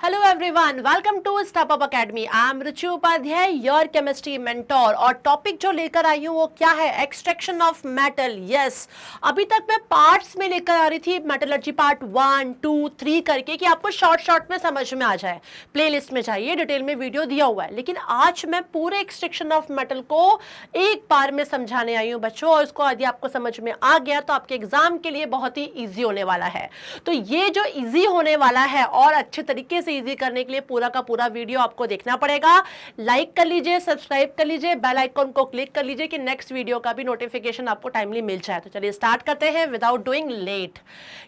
Hello everyone, welcome to step up academy. I am Ruchi Upadhyay, your chemistry mentor. और topic जो लेकर आई हूँ वो क्या है? Extraction of metal. यस, अभी तक मैं पार्ट्स में लेकर आ रही थी, मेटलर्जी पार्ट 1, 2, 3 करके, कि आपको शॉर्ट में समझ में आ जाए। प्लेलिस्ट में चाहिए, डिटेल में वीडियो दिया हुआ है। लेकिन आज मैं पूरे एक्सट्रैक्शन ऑफ मेटल को एक बार में समझाने आई हूँ बच्चों, और इसको यदि आपको समझ में आ गया तो आपके एग्जाम के लिए बहुत ही ईजी होने वाला है। तो ये जो ईजी होने वाला है और अच्छे तरीके से इजी करने के लिए पूरा का पूरा वीडियो आपको देखना पड़ेगा। लाइक कर लीजिए, सब्सक्राइब कर लीजिए, बेल आइकन को क्लिक कर लीजिए कि नेक्स्ट वीडियो का भी नोटिफिकेशन आपको टाइमली मिल जाए। तो चलिए स्टार्ट करते हैं विदाउट डूइंग लेट।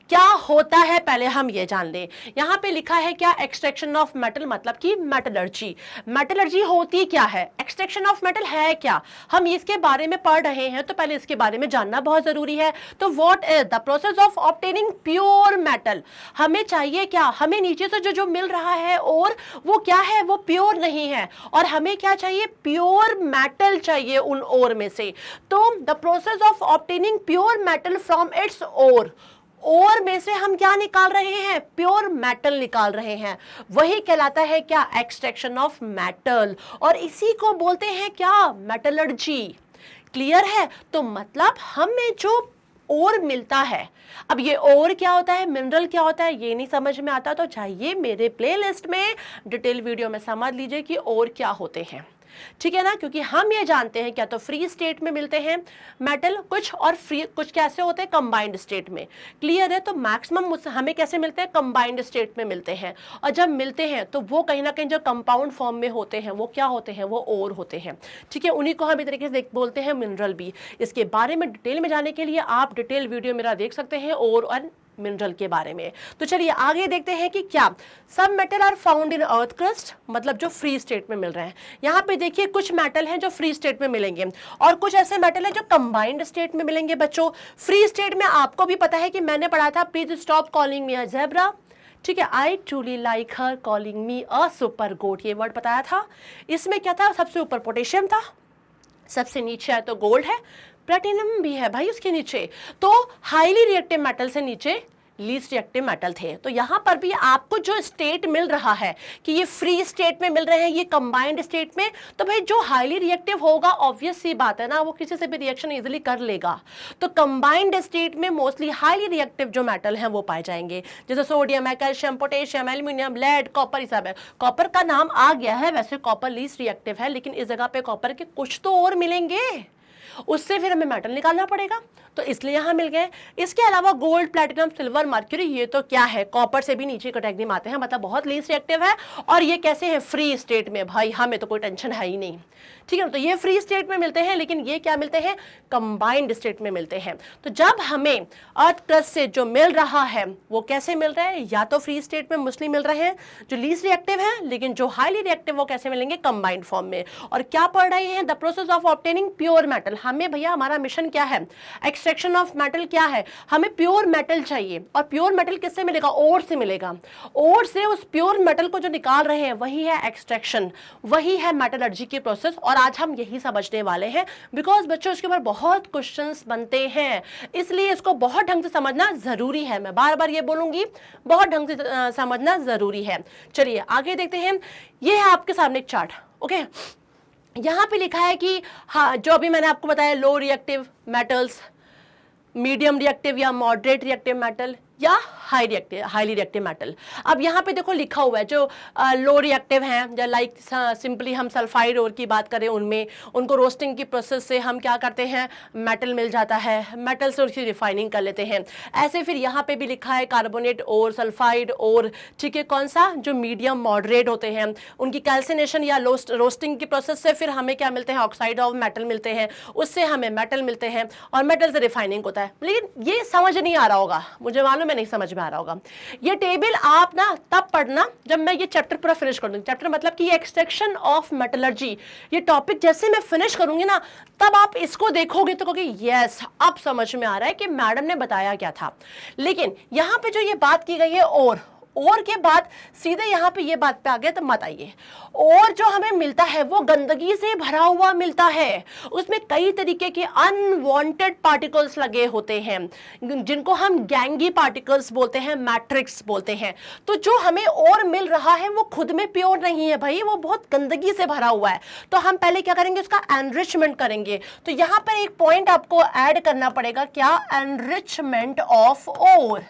क्या होता है पहले हम ये जान लें। यहां पे लिखा है क्या? एक्सट्रैक्शन ऑफ मेटल, मतलब कि मेटलर्जी। मेटलर्जी होती क्या है? एक्सट्रैक्शन ऑफ मेटल है क्या? हम इसके बारे में पढ़ रहे हैं तो पहले इसके बारे में जानना बहुत जरूरी है। तो what is the process of obtaining pure metal? हमें चाहिए क्या? हमें नीचे से जो मिल रहा है और वो क्या है? वो प्योर नहीं है। और हमें क्या चाहिए? प्योर मेटल चाहिए उन ओर में से। तो the process of obtaining pure metal from its ore में से हम क्या निकाल रहे हैं? प्योर मेटल निकाल रहे हैं। वही कहलाता है क्या? Extraction of metal. और इसी को बोलते हैं क्या? मेटलर्जी। क्लियर है? तो मतलब हमें जो और मिलता है, अब ये और क्या होता है, मिनरल क्या होता है, ये नहीं समझ में आता तो चाहिए मेरे प्लेलिस्ट में डिटेल वीडियो में समझ लीजिए कि और क्या होते हैं। ठीक है ना? क्योंकि हम ये जानते हैं क्या तो फ्री स्टेट में मिलते हैं मेटल कुछ, और फ्री कुछ कैसे होते हैं? कंबाइंड स्टेट में। क्लियर है? तो मैक्सिमम हमें कैसे मिलते हैं? कंबाइंड स्टेट में मिलते हैं। और जब मिलते हैं तो वो कहीं ना कहीं जो कंपाउंड फॉर्म में होते हैं वो क्या होते हैं? वो और होते हैं। ठीक है, उन्हीं को हम इस तरीके से बोलते हैं मिनरल भी। इसके बारे में डिटेल में जाने के लिए आप डिटेल वीडियो मेरा देख सकते हैं और मिनरल के बारे में। तो चलिए आगे देखते हैं कि क्या सब metal are found in earth crust, मतलब जो फ्री स्टेट में मिल रहे हैं। यहाँ पे देखिए कुछ मेटल हैं जो फ्री स्टेट में मिलेंगे और कुछ ऐसे मेटल हैं जो कंबाइंड स्टेट में मिलेंगे। बच्चों फ्री स्टेट में आपको भी पता है कि मैंने पढ़ा था, please stop calling me a zebra. ठीक है, I truly like her calling me a super goat, ये वर्ड बताया था। इसमें क्या था? सबसे ऊपर पोटेशियम था, सबसे नीचे है तो गोल्ड है, प्लेटिनम भी है भाई उसके नीचे। तो हाईली रिएक्टिव मेटल से नीचे लीस्ट रिएक्टिव मेटल थे। तो यहां पर भी आपको जो स्टेट मिल रहा है कि ये फ्री स्टेट में मिल रहे हैं, ये कंबाइंड स्टेट में, तो भाई जो हाईली रिएक्टिव होगा ऑब्वियस सी बात है ना, वो किसी से भी रिएक्शन इजीली कर लेगा। तो कंबाइंड स्टेट में मोस्टली हाईली रिएक्टिव जो मेटल हैं वो पाए जाएंगे, जैसे सोडियम है, calcium, potassium, aluminium, lead, copper, ये सब है। कॉपर का नाम आ गया है, वैसे कॉपर लीस्ट रिएक्टिव है, लेकिन इस जगह पे कॉपर के कुछ तो और मिलेंगे, उससे फिर हमें मेटल निकालना पड़ेगा, तो इसलिए यहां मिल गए। इसके अलावा गोल्ड, प्लैटिनम, सिल्वर, मर्क्यूरी, ये तो क्या है? कॉपर से भी नीचे कैटेगरी में आते हैं, मतलब बहुत लीस्ट रिएक्टिव है। और ये कैसे है? फ्री स्टेट में। भाई हमें तो कोई टेंशन है ही नहीं। ठीक है, तो ये फ्री स्टेट में मिलते हैं, लेकिन ये क्या मिलते हैं? कंबाइंड स्टेट में मिलते हैं। तो जब हमें अर्थ क्रस्ट से जो मिल रहा है वो कैसे मिल रहा है? या तो फ्री स्टेट में मोस्टली मिल रहे हैं जो लीस्ट रिएक्टिव है, लेकिन जो हाईली रिएक्टिव वो कैसे मिलेंगे? कंबाइंड फॉर्म में। और क्या पढ़ रहे हैं? The process of obtaining pure metal. हमें भैया हमारा मिशन क्या है? एक्सट्रैक्शन ऑफ मेटल क्या है? हमें प्योर मेटल चाहिए। और प्योर मेटल किससे मिलेगा? ओर से मिलेगा। ओर से उस प्योर मेटल को जो निकाल रहे हैं वही है एक्सट्रैक्शन, वही है मेटलर्जी की प्रोसेस। और आज हम यही समझने वाले हैं, बिकॉज बच्चों इसके ऊपर बहुत क्वेश्चंस बनते हैं, इसलिए इसको बहुत ढंग से समझना जरूरी है। मैं बार बार ये बोलूंगी, बहुत ढंग से समझना जरूरी है। चलिए आगे देखते हैं। ये है आपके सामने एक चार्ट। ओके, यहां पे लिखा है कि हाँ, जो अभी मैंने आपको बताया, low reactive metals, medium reactive या मॉडरेट रिएक्टिव मेटल, या हाईली रिएक्टिव मेटल। अब यहाँ पे देखो लिखा हुआ है जो लो रिएक्टिव हैं, जो लाइक सिंपली हम सल्फाइड ओर की बात करें, उनमें उनको रोस्टिंग की प्रोसेस से हम क्या करते हैं? मेटल मिल जाता है, मेटल से उसकी रिफाइनिंग कर लेते हैं। ऐसे फिर यहाँ पे भी लिखा है कार्बोनेट और सल्फाइड और, ठीक है, कौन सा? जो मीडियम मॉडरेट होते हैं, उनकी कैल्सिनेशन या रोस्टिंग की प्रोसेस से फिर हमें क्या मिलते हैं? ऑक्साइड ऑफ मेटल मिलते हैं, उससे हमें मेटल मिलते हैं और मेटल से रिफाइनिंग होता है। लेकिन ये समझ नहीं आ रहा होगा, मुझे मालूम है नहीं समझ में आ रहा होगा। ये टेबल आप ना तब पढ़ना जब मैं ये चैप्टर पूरा फिनिश कर दूंगी। चैप्टर मतलब कि एक्सट्रैक्शन ऑफ मेटलर्जी, ये टॉपिक जैसे मैं फिनिश करूंगी ना, तब आप इसको देखोगे तो कहोगे यस अब समझ में आ रहा है कि मैडम ने बताया क्या था। लेकिन यहां पे जो ये बात की गई है और के बाद सीधे यहाँ पे ये बात पे आ गया तो मत आइए। और जो हमें मिलता है वो गंदगी से भरा हुआ मिलता है, उसमें कई तरीके के अनवांटेड पार्टिकल्स लगे होते हैं जिनको हम गैंगी पार्टिकल्स बोलते हैं, मैट्रिक्स बोलते हैं। तो जो हमें और मिल रहा है वो खुद में प्योर नहीं है भाई, वो बहुत गंदगी से भरा हुआ है। तो हम पहले क्या करेंगे, उसका एनरिचमेंट करेंगे। तो यहाँ पर एक पॉइंट आपको ऐड करना पड़ेगा, क्या, एनरिचमेंट ऑफ ओर।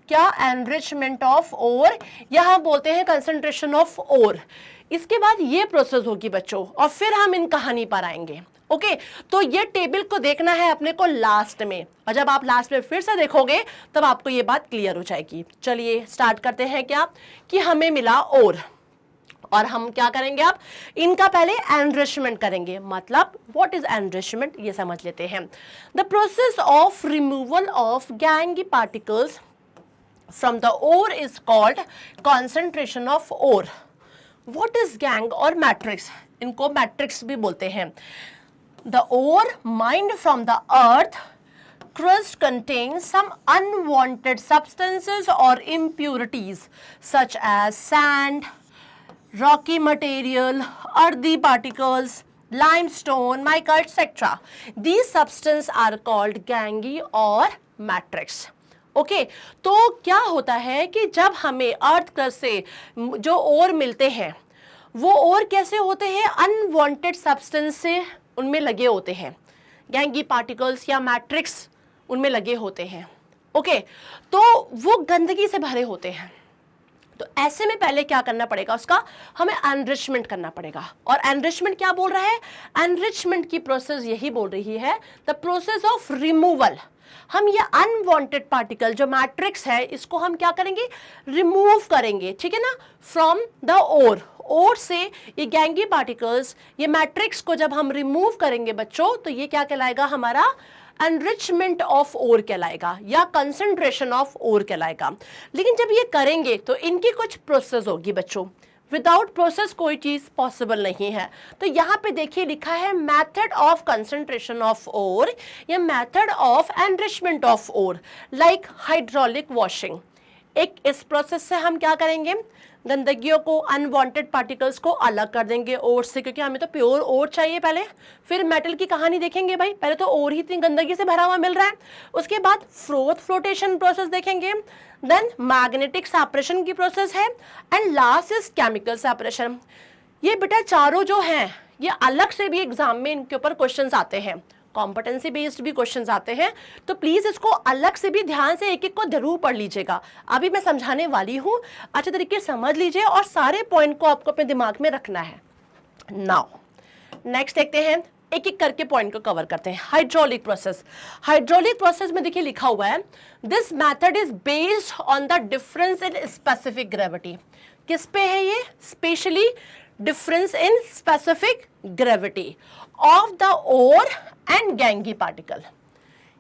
क्या, एनरिचमेंट ऑफ ओर, यहां बोलते हैं कंसंट्रेशन ऑफ ओर। इसके बाद ये प्रोसेस होगी बच्चों, और फिर हम इन कहानी पर आएंगे। ओके, तो ये टेबल को देखना है अपने को लास्ट में, और जब आप लास्ट में फिर से देखोगे तब आपको ये बात क्लियर हो जाएगी। चलिए स्टार्ट करते हैं, क्या कि हमें मिला और हम क्या करेंगे, आप इनका पहले एनरिचमेंट करेंगे। मतलब व्हाट इज एनरिचमेंट, ये समझ लेते हैं। The process of removal of gangue particles from the ore is called concentration of ore. What is gang or matrix? इनको matrix भी बोलते हैं। The ore mined from the earth crust contains some unwanted substances or impurities such as sand, rocky material, earthy particles, limestone, mica, etc. These substances are called gangy or matrix. Okay तो क्या होता है कि जब हमें earth crust से जो ओर मिलते हैं वो ओर कैसे होते हैं, अनवांटेड सब्सटेंस से उनमें लगे होते हैं, गैंगी पार्टिकल्स या मैट्रिक्स उनमें लगे होते हैं। ओके, तो वो गंदगी से भरे होते हैं। तो ऐसे में पहले क्या करना पड़ेगा, उसका हमें एनरिचमेंट करना पड़ेगा। और एनरिचमेंट क्या बोल रहा है, एनरिचमेंट की प्रोसेस यही बोल रही है, द प्रोसेस ऑफ रिमूवल। हम ये अनवांटेड पार्टिकल जो मैट्रिक्स है इसको हम क्या करेंगे, रिमूव करेंगे, ठीक है ना, फ्रॉम द ओर से ये गैंगी पार्टिकल्स, ये मैट्रिक्स को जब हम रिमूव करेंगे बच्चों, तो ये क्या कहलाएगा, हमारा एनरिचमेंट ऑफ ओर कहलाएगा या कंसंट्रेशन ऑफ ओर कहलाएगा। लेकिन जब ये करेंगे तो इनकी कुछ प्रोसेस होगी बच्चों, विदाउट प्रोसेस कोई चीज पॉसिबल नहीं है। तो यहाँ पे देखिए लिखा है method of concentration of ore या method of enrichment of ore, like hydraulic washing. एक इस प्रोसेस से हम क्या करेंगे, गंदगियों को, अनवांटेड पार्टिकल्स को अलग कर देंगे ओर से, क्योंकि हमें तो प्योर ओर चाहिए पहले। फिर मेटल की कहानी देखेंगे भाई, पहले तो ओर ही इतनी गंदगी से भरा हुआ मिल रहा है। उसके बाद फ्लोटेशन प्रोसेस देखेंगे, देन मैग्नेटिक सेपरेशन की प्रोसेस है, and last is chemical separation. ये बेटा चारों जो हैं ये अलग से भी एग्जाम में इनके ऊपर क्वेश्चंस आते हैं, कॉम्पिटेंसी बेस्ड भी क्वेश्चंस आते हैं। तो प्लीज इसको अलग से भी ध्यान से एक एक को जरूर पढ़ लीजिएगा। अभी मैं समझाने वाली हूँ, अच्छे तरीके से समझ लीजिए और सारे पॉइंट को आपको अपने दिमाग में रखना है। नाउ नेक्स्ट देखते हैं, एक एक करके पॉइंट को कवर करते हैं। हाइड्रोलिक प्रोसेस, हाइड्रोलिक प्रोसेस में देखिए लिखा हुआ है, this method is based on the difference in specific gravity. किस पे है ये, specially difference in specific gravity of the ore and gangue particle.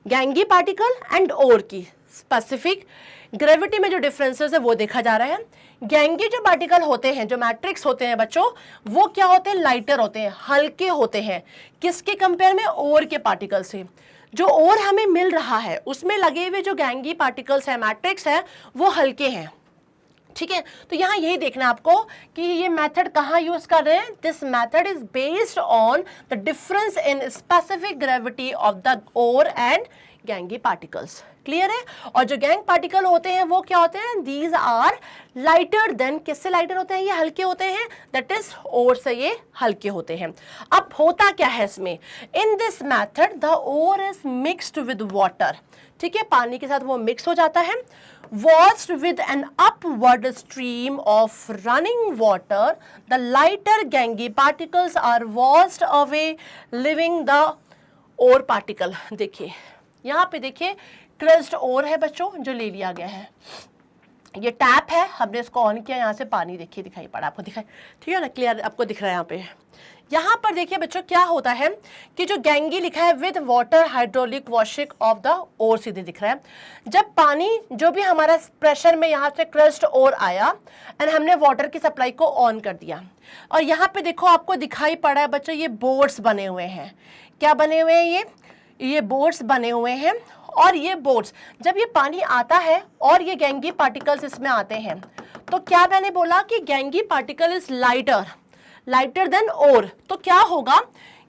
Gangue particle and ore की स्पेसिफिक ग्रेविटी में जो डिफरेंसेस है वो देखा जा रहा है। गैंगी जो पार्टिकल होते हैं, जो मैट्रिक्स होते हैं बच्चों, वो क्या होते हैं, लाइटर होते हैं, हल्के होते हैं। किसके कंपेयर में, ओर के पार्टिकल से। जो ओर हमें मिल रहा है उसमें लगे हुए जो गैंगी पार्टिकल्स है, मैट्रिक्स है, वो हल्के हैं, ठीक है। तो यहाँ यही देखना आपको कि ये मेथड कहाँ यूज कर रहे हैं, this method is based on the difference in specific gravity of the ore and gangue particles. Clear है। और जो गैंग पार्टिकल होते हैं वो क्या होते हैं, दीज आर लाइटर देन, किससे लाइटर होते हैं, ये हल्के होते हैं, दैट इज ओर से ये हल्के होते हैं। अब होता क्या है इसमें, in this method the ore is mixed with water, ठीक है, पानी के साथ वो मिक्स हो जाता है। washed with an upward stream of running water, the lighter gangy particles are washed away, leaving the ore particle। देखिए यहाँ पे देखिए क्रस्ट ओर है बच्चों जो ले लिया गया है, ये टैप है, हमने इसको ऑन किया, यहाँ से पानी देखिए दिखाई पड़ा आपको, दिखाई, ठीक है ना, क्लियर आपको दिख रहा है। यहाँ पे यहाँ पर देखिए बच्चों क्या होता है कि जो गैंगी लिखा है with water hydraulic washing of the ore, सीधे दिख रहा है। जब पानी जो भी हमारा प्रेशर में यहाँ से क्रस्ट ओर आया एंड हमने वाटर की सप्लाई को ऑन कर दिया, और यहाँ पे देखो आपको दिखाई पड़ा है बच्चों ये बोर्ड्स बने हुए हैं। क्या बने हुए हैं, ये बोर्ड्स बने हुए हैं। और ये बोर्ड्स जब ये पानी आता है और ये गैंगी पार्टिकल्स इसमें आते हैं तो क्या मैंने बोला कि गैंगी पार्टिकल इज लाइटर देन ओर। तो क्या होगा,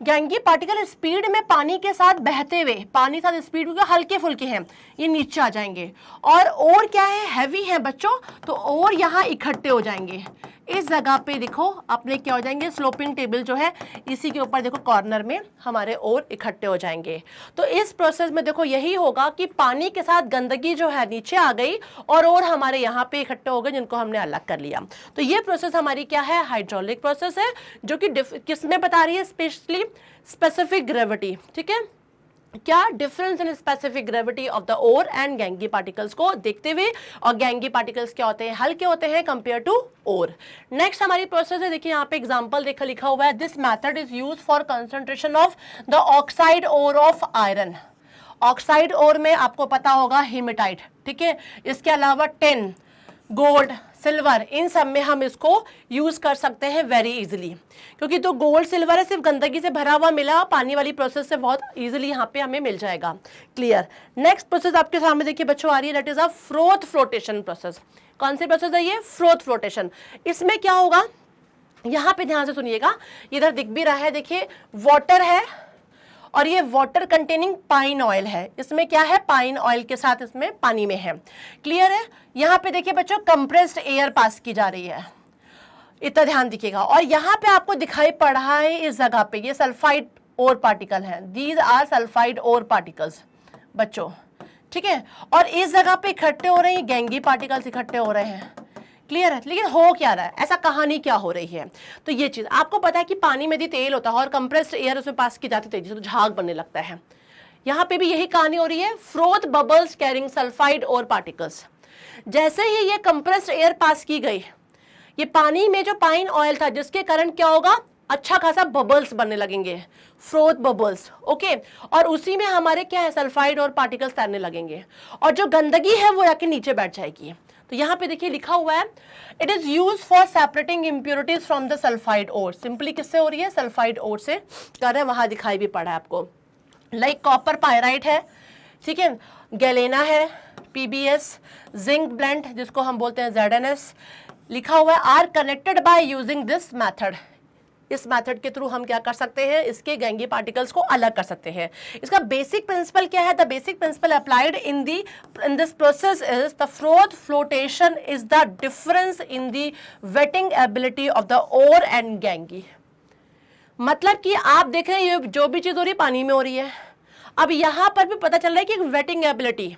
गैंगी पार्टिकल स्पीड में पानी के साथ बहते हुए, पानी साथ स्पीड में हल्के फुल्के हैं, ये नीचे आ जाएंगे। और क्या है, हैवी है बच्चों, तो और यहाँ इकट्ठे हो जाएंगे। इस जगह पे देखो अपने क्या हो जाएंगे, स्लोपिंग टेबल जो है इसी के ऊपर देखो कॉर्नर में हमारे और इकट्ठे हो जाएंगे। तो इस प्रोसेस में देखो यही होगा कि पानी के साथ गंदगी जो है नीचे आ गई और हमारे यहाँ पे इकट्ठे हो गए, जिनको हमने अलग कर लिया। तो ये प्रोसेस हमारी क्या है, हाइड्रोलिक प्रोसेस है, जो कि किसमें बता रही है, स्पेशली स्पेसिफिक ग्रेविटी। ठीक है, क्या difference in specific gravity of the ore and gangue particles को देखते हुए, और गैंगी पार्टिकल्स क्या होते हैं, हल्के होते हैं कंपेयर टू ओर। नेक्स्ट हमारी प्रोसेस है, देखिए यहाँ पे एग्जांपल देखा लिखा हुआ है, this method is used for concentration of the oxide ore of iron. Oxide ore में आपको पता होगा हेमेटाइट, ठीक है, इसके अलावा टिन, गोल्ड, सिल्वर, इन सब में हम इसको यूज कर सकते हैं वेरी इजीली, क्योंकि तो गोल्ड सिल्वर है सिर्फ गंदगी से भरा हुआ मिला, पानी वाली प्रोसेस से बहुत इजीली यहाँ पे हमें मिल जाएगा। क्लियर। नेक्स्ट प्रोसेस आपके सामने देखिए बच्चों आ रही है, that is a froth flotation process. कौन सी प्रोसेस है ये, फ्रोथ फ्लोटेशन। इसमें क्या होगा, यहाँ पे ध्यान से सुनिएगा, इधर दिख भी रहा है, देखिए वाटर है और ये वाटर कंटेनिंग पाइन ऑयल है, इसमें क्या है, पाइन ऑयल के साथ इसमें पानी में है। क्लियर है। यहाँ पे देखिए बच्चों कंप्रेस्ड एयर पास की जा रही है, इतना ध्यान दिखेगा। और यहाँ पे आपको दिखाई पड़ रहा है इस जगह पे ये सल्फाइड ओर पार्टिकल है, these are sulphide ore particles बच्चों, ठीक है। और इस जगह पे इकट्ठे हो रहे हैं गैंगी पार्टिकल्स, इकट्ठे हो रहे हैं। क्लियर है। लेकिन हो क्या रहा है, ऐसा कहानी क्या हो रही है, तो ये चीज आपको पता है कि पानी में भी तेल होता है और कंप्रेस्ड एयर उसमें पास की जाती तेजी से, तो झाग बनने लगता है। यहाँ पे भी यही कहानी हो रही है, फ्रोथ बबल्स कैरिंग सल्फाइड और पार्टिकल्स। जैसे ही ये कंप्रेस्ड एयर पास की गई, ये पानी में जो पाइन ऑयल था, जिसके कारण क्या होगा, अच्छा खासा बबल्स बनने लगेंगे, फ्रोथ बबल्स। ओके, और उसी में हमारे क्या है, सल्फाइड और पार्टिकल्स तैरने लगेंगे, और जो गंदगी है वो जाके नीचे बैठ जाएगी। तो यहाँ पे देखिए लिखा हुआ है, it is use for separating impurities from the sulphide ore. Simply किससे हो रही है, सल्फाइड ओर से कर रहे हैं, वहां दिखाई भी पड़ा है आपको। लाइक कॉपर पायराइट है, ठीक है, गैलेना है, पीबीएस, जिंक ब्लेंड जिसको हम बोलते हैं ZNS, लिखा हुआ है, are connected by using this method. इस मेथड के थ्रू हम क्या कर सकते हैं, इसके गैंगी पार्टिकल्स को अलग कर सकते हैं। इसका बेसिक प्रिंसिपल क्या है, the basic principle applied in this process is the froth flotation is the difference in the wetting ability of the ore and gangue. मतलब कि आप देख रहे हैं ये जो भी चीज हो रही है पानी में हो रही है। अब यहां पर भी पता चल रहा है कि वेटिंग एबिलिटी,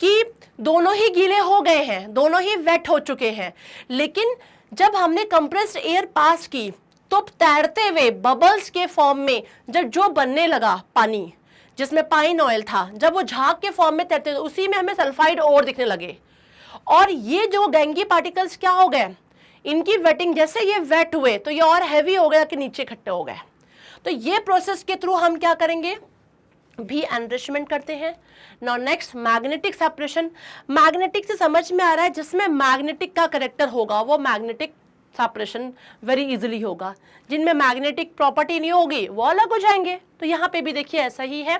कि दोनों ही गीले हो गए हैं, दोनों ही वेट हो चुके हैं, लेकिन जब हमने कंप्रेस्ड एयर पास की तो तैरते हुए बबल्स के फॉर्म में जब जो बनने लगा पानी, जिसमें पाइन ऑयल था, जब वो झाग के फॉर्म में तैरते हुए उसी में हमें सल्फाइड और दिखने लगे। और ये जो गैंगी पार्टिकल्स क्या हो गए, इनकी वेटिंग, जैसे ये वेट हुए तो ये और हैवी हो गया कि नीचे इकट्ठे हो गए। तो ये प्रोसेस के थ्रू हम क्या करेंगे, भी एनरिचमेंट करते हैं। Now next magnetic separation. Magnetic से समझ में आ रहा है जिसमें मैग्नेटिक का करेक्टर होगा वो मैग्नेटिक सेपरेशन वेरी इजीली होगा, जिनमें मैग्नेटिक प्रॉपर्टी नहीं होगी वो अलग हो जाएंगे। तो यहाँ पे भी देखिए ऐसा ही है,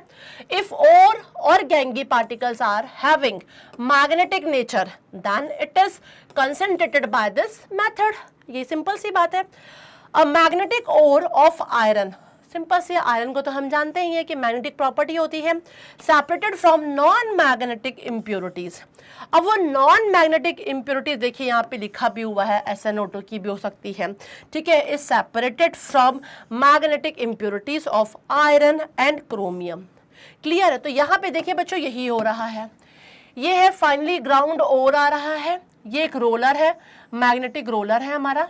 इफ ओर और gangue particles are having magnetic nature then it is concentrated by this method. ये सिंपल सी बात है। A magnetic ore of iron, simple से आयरन को तो हम जानते ही हैं कि मैग्नेटिक प्रॉपर्टी होती है, separated from non magnetic impurities. अब वो नॉन मैग्नेटिक इम्प्योरिटीज देखिए यहाँ पे लिखा भी हुआ है, SnO2 की भी हो सकती है, ठीक है, is separated from magnetic impurities of iron and chromium. Clear है। तो यहाँ पे देखिए बच्चों यही हो रहा है, ये है फाइनली ग्राउंड ओर आ रहा है, ये एक रोलर है, मैग्नेटिक रोलर है हमारा।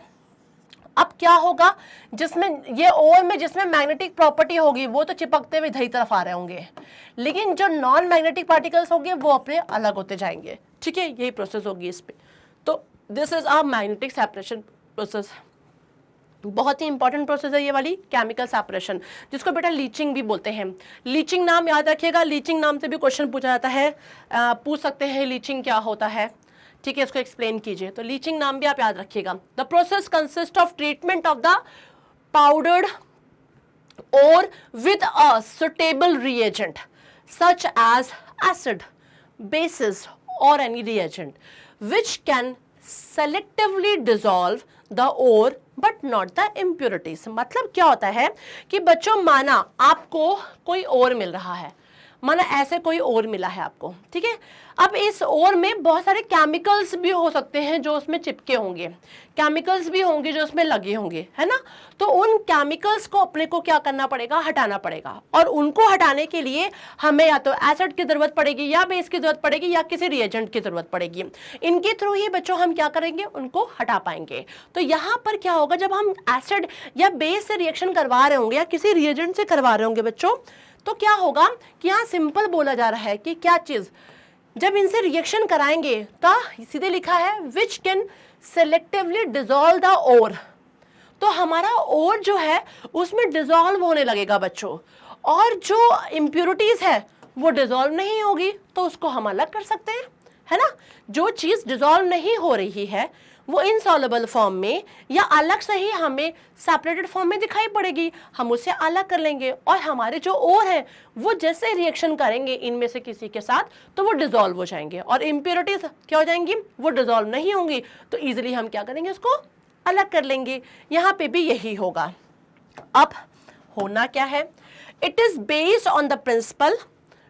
अब क्या होगा, जिसमें ये ओर में जिसमें मैग्नेटिक प्रॉपर्टी होगी वो तो चिपकते हुए इधर तरफ आ रहे होंगे, लेकिन जो नॉन मैग्नेटिक पार्टिकल्स होंगे वो अपने अलग होते जाएंगे, ठीक है, यही प्रोसेस होगी इस पे। तो this is a magnetic separation process. बहुत ही इंपॉर्टेंट प्रोसेस है ये वाली केमिकल सेपरेशन, जिसको बेटा लीचिंग भी बोलते हैं। लीचिंग नाम याद रखिएगा, लीचिंग नाम से भी क्वेश्चन पूछा जाता है, पूछ सकते हैं लीचिंग क्या होता है, ठीक है, इसको एक्सप्लेन कीजिए। तो लीचिंग नाम भी आप याद रखिएगा। The process consist of treatment of the powdered ore with a suitable reagent such as acid, bases or any reagent which can selectively dissolve the ore but not the impurities. मतलब क्या होता है कि बच्चों, माना आपको कोई और मिल रहा है, माना ऐसे कोई और मिला है आपको, ठीक है। अब इस और में बहुत सारे केमिकल्स भी हो सकते हैं जो उसमें चिपके होंगे, केमिकल्स भी होंगे जो उसमें लगे होंगे, है ना। तो उन केमिकल्स को अपने को क्या करना पड़ेगा, हटाना पड़ेगा। और उनको हटाने के लिए हमें या तो एसिड की जरूरत पड़ेगी, या बेस की जरूरत पड़ेगी, या किसी रिएजेंट की जरूरत पड़ेगी। इनके थ्रू ही बच्चों हम क्या करेंगे, उनको हटा पाएंगे। तो यहाँ पर क्या होगा, जब हम एसिड या बेस से रिएक्शन करवा रहे होंगे या किसी रिएजेंट से करवा रहे होंगे बच्चों, तो क्या होगा कि यहाँ सिंपल बोला जा रहा है कि क्या चीज, जब इनसे रिएक्शन कराएंगे तो सीधे लिखा है which can selectively dissolve the ore. तो हमारा ओर जो है उसमें डिसॉल्व होने लगेगा बच्चों, और जो इम्प्योरिटीज है वो डिसॉल्व नहीं होगी, तो उसको हम अलग कर सकते हैं, है ना। जो चीज डिसॉल्व नहीं हो रही है वो इनसॉल्युबल फॉर्म में या अलग से ही हमें सेपरेटेड फॉर्म में दिखाई पड़ेगी, हम उसे अलग कर लेंगे। और हमारे जो ओर है वो जैसे रिएक्शन करेंगे इनमें से किसी के साथ, तो वो डिसॉल्व हो जाएंगे, और इम्प्योरिटीज क्या हो जाएंगी, वो डिसॉल्व नहीं होंगी। तो इजीली हम क्या करेंगे, उसको अलग कर लेंगे। यहाँ पे भी यही होगा। अब होना क्या है, it is based on the principle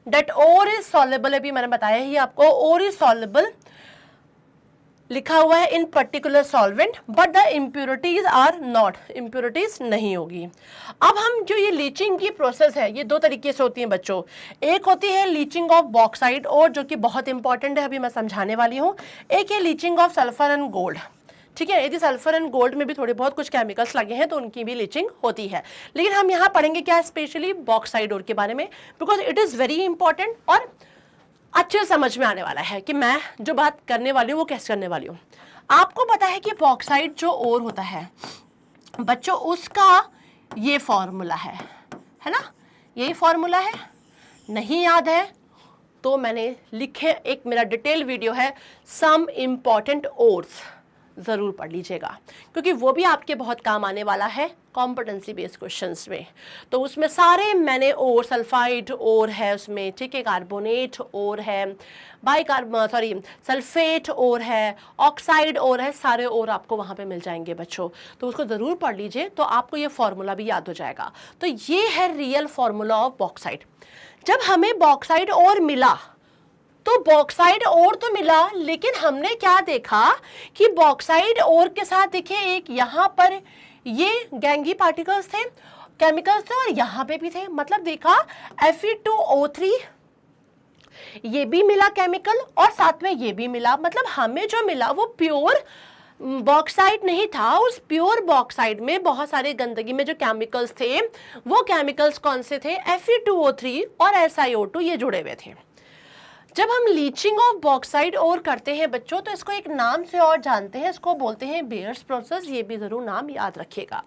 that ore is soluble. अभी मैंने बताया ही आपको, ओर इज सॉल्युबल लिखा हुआ है in particular solvent, but the impurities are not, impurities नहीं होगी। अब हम जो ये लीचिंग की प्रोसेस है, ये दो तरीके से होती है बच्चों। एक होती है लीचिंग ऑफ बॉक्साइट और, जो कि बहुत इंपॉर्टेंट है, अभी मैं समझाने वाली हूँ। एक है leaching of sulphur and gold, ठीक है। यदि सल्फर एंड गोल्ड में भी थोड़े बहुत कुछ केमिकल्स लगे हैं तो उनकी भी लीचिंग होती है, लेकिन हम यहाँ पढ़ेंगे क्या, स्पेशली बॉक्साइड ओर के बारे में, because it is very important और अच्छे समझ में आने वाला है कि मैं जो बात करने वाली हूँ वो कैसे करने वाली हूँ। आपको पता है कि बॉक्साइट जो ओर होता है बच्चों, उसका ये फॉर्मूला है ना, यही फॉर्मूला है। नहीं याद है तो मैंने लिखे, एक मेरा डिटेल वीडियो है सम इम्पॉर्टेंट ओर्स, ज़रूर पढ़ लीजिएगा, क्योंकि वो भी आपके बहुत काम आने वाला है कॉम्पिटेंसी बेस्ड क्वेश्चंस में। तो उसमें सारे मैंने ओर, सल्फाइड ओर है उसमें, ठीक है, कार्बोनेट ओर है, सल्फेट ओर है, ऑक्साइड ओर है, सारे ओर आपको वहाँ पे मिल जाएंगे बच्चों। तो उसको ज़रूर पढ़ लीजिए, तो आपको ये फॉर्मूला भी याद हो जाएगा। तो ये है रियल फॉर्मूला ऑफ बॉक्साइड। जब हमें बॉक्साइड ओर मिला तो बॉक्साइड ओर तो मिला, लेकिन हमने क्या देखा कि बॉक्साइड ओर के साथ देखिए एक यहाँ पर ये गैंगी पार्टिकल्स थे, केमिकल्स थे, और यहाँ पे भी थे। मतलब देखा Fe2O3 ये भी मिला केमिकल, और साथ में ये भी मिला। मतलब हमें जो मिला वो प्योर बॉक्साइड नहीं था। उस प्योर बॉक्साइड में बहुत सारे गंदगी में जो केमिकल्स थे, वो केमिकल्स कौन से थे, Fe2O3 और SiO2 ये जुड़े हुए थे। जब हम लीचिंग ऑफ बॉक्साइड और करते हैं बच्चों, तो इसको एक नाम से और जानते हैं, इसको बोलते हैं बेयर्स प्रोसेस। ये भी जरूर नाम याद रखिएगा।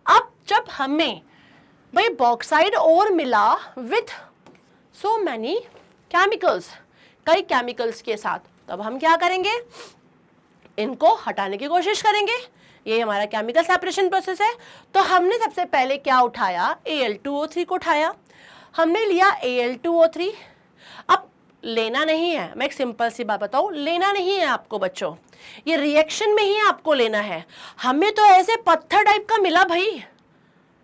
अब जब हमें भाई बॉक्साइड और मिला विथ सो मैनी केमिकल्स, कई केमिकल्स के साथ, तब हम क्या करेंगे, इनको हटाने की कोशिश करेंगे। ये हमारा केमिकल सेपरेशन प्रोसेस है। तो हमने सबसे पहले क्या उठाया, Al2O3 को उठाया। हमने लिया Al2O3। अब लेना नहीं है, मैं एक सिंपल सी बात बताऊं, लेना नहीं है आपको बच्चों, ये रिएक्शन में ही आपको लेना है। हमें तो ऐसे पत्थर टाइप का मिला भाई,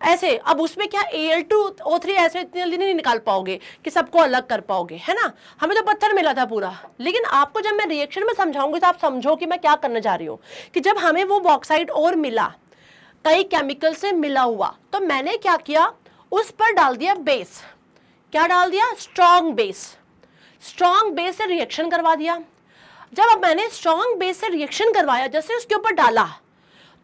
ऐसे। अब उसमें क्या Al2O3 ऐसे इतनी जल्दी नहीं निकाल पाओगे कि सबको अलग कर पाओगे, है ना। हमें तो पत्थर मिला था पूरा। लेकिन आपको जब मैं रिएक्शन में समझाऊंगी तो आप समझो कि मैं क्या करने जा रही हूँ। कि जब हमें वो बॉक्साइड और मिला, कई केमिकल से मिला हुआ, तो मैंने क्या किया, उस पर डाल दिया बेस। क्या डाल दिया, स्ट्रॉन्ग बेस। स्ट्रॉन्ग बेस से रिएक्शन करवा दिया। जब अब मैंने स्ट्रॉन्ग बेस से रिएक्शन करवाया, जैसे उसके ऊपर डाला,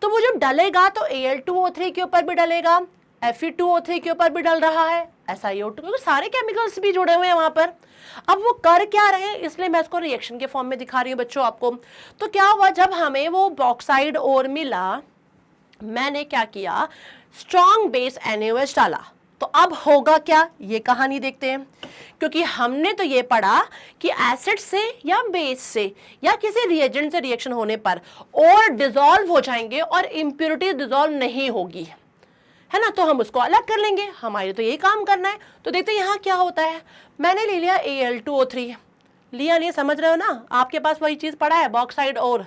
तो वो जब डलेगा तो Al2O3 के ऊपर भी डलेगा, Fe2O3 के ऊपर भी डल रहा है, SiO2, क्योंकि सारे केमिकल्स भी जुड़े हुए हैं वहां पर। अब वो कर क्या रहे हैं, इसलिए मैं इसको रिएक्शन के फॉर्म में दिखा रही हूँ बच्चों आपको। तो क्या हुआ, जब हमें वो बॉक्साइड और मिला, मैंने क्या किया, स्ट्रॉन्ग बेस NaOH डाला। तो अब होगा क्या, ये कहानी देखते हैं। क्योंकि हमने तो ये पढ़ा कि एसिड से या बेस से या किसी रिएजेंट से रिएक्शन होने पर और डिसॉल्व हो जाएंगे और इम्प्योरिटी डिसॉल्व नहीं होगी, है ना। तो हम उसको अलग कर लेंगे, हमारे तो यही काम करना है। तो देखते हैं यहाँ क्या होता है। मैंने ले लिया Al2O3, लिया नहीं, समझ रहे हो ना, आपके पास वही चीज पड़ा है, बॉक्साइड और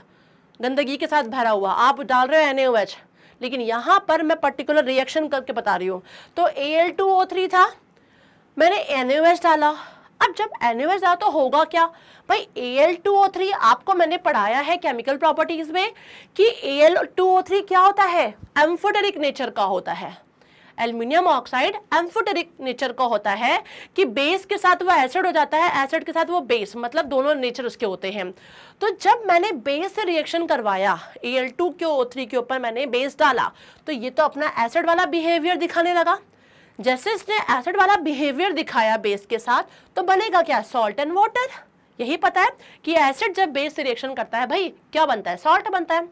गंदगी के साथ भरा हुआ, आप डाल रहे हो NaOH, लेकिन यहां पर मैं पर्टिकुलर रिएक्शन करके बता रही हूं। तो Al2O3 था, मैंने NaOH डाला। अब जब NaOH डाला तो होगा क्या भाई, Al2O3 आपको मैंने पढ़ाया है केमिकल प्रॉपर्टीज में कि Al2O3 क्या होता है, एम्फोटेरिक नेचर का होता है। एल्युमिनियम ऑक्साइड एम्फोटेरिक नेचर का होता है कि बेस के साथ वो एसिड हो जाता है, एसिड के साथ वो बेस, मतलब दोनों नेचर उसके होते हैं। तो जब मैंने बेस से रिएक्शन करवाया, Al2O3 के ऊपर मैंने बेस डाला, तो ये तो अपना एसिड वाला बिहेवियर दिखाने लगा। जैसे इसने एसिड वाला बिहेवियर दिखाया बेस के साथ, तो बनेगा क्या, सॉल्ट एंड वाटर। यही पता है कि एसिड जब बेस से रिएक्शन करता है भाई क्या बनता है, सॉल्ट बनता है।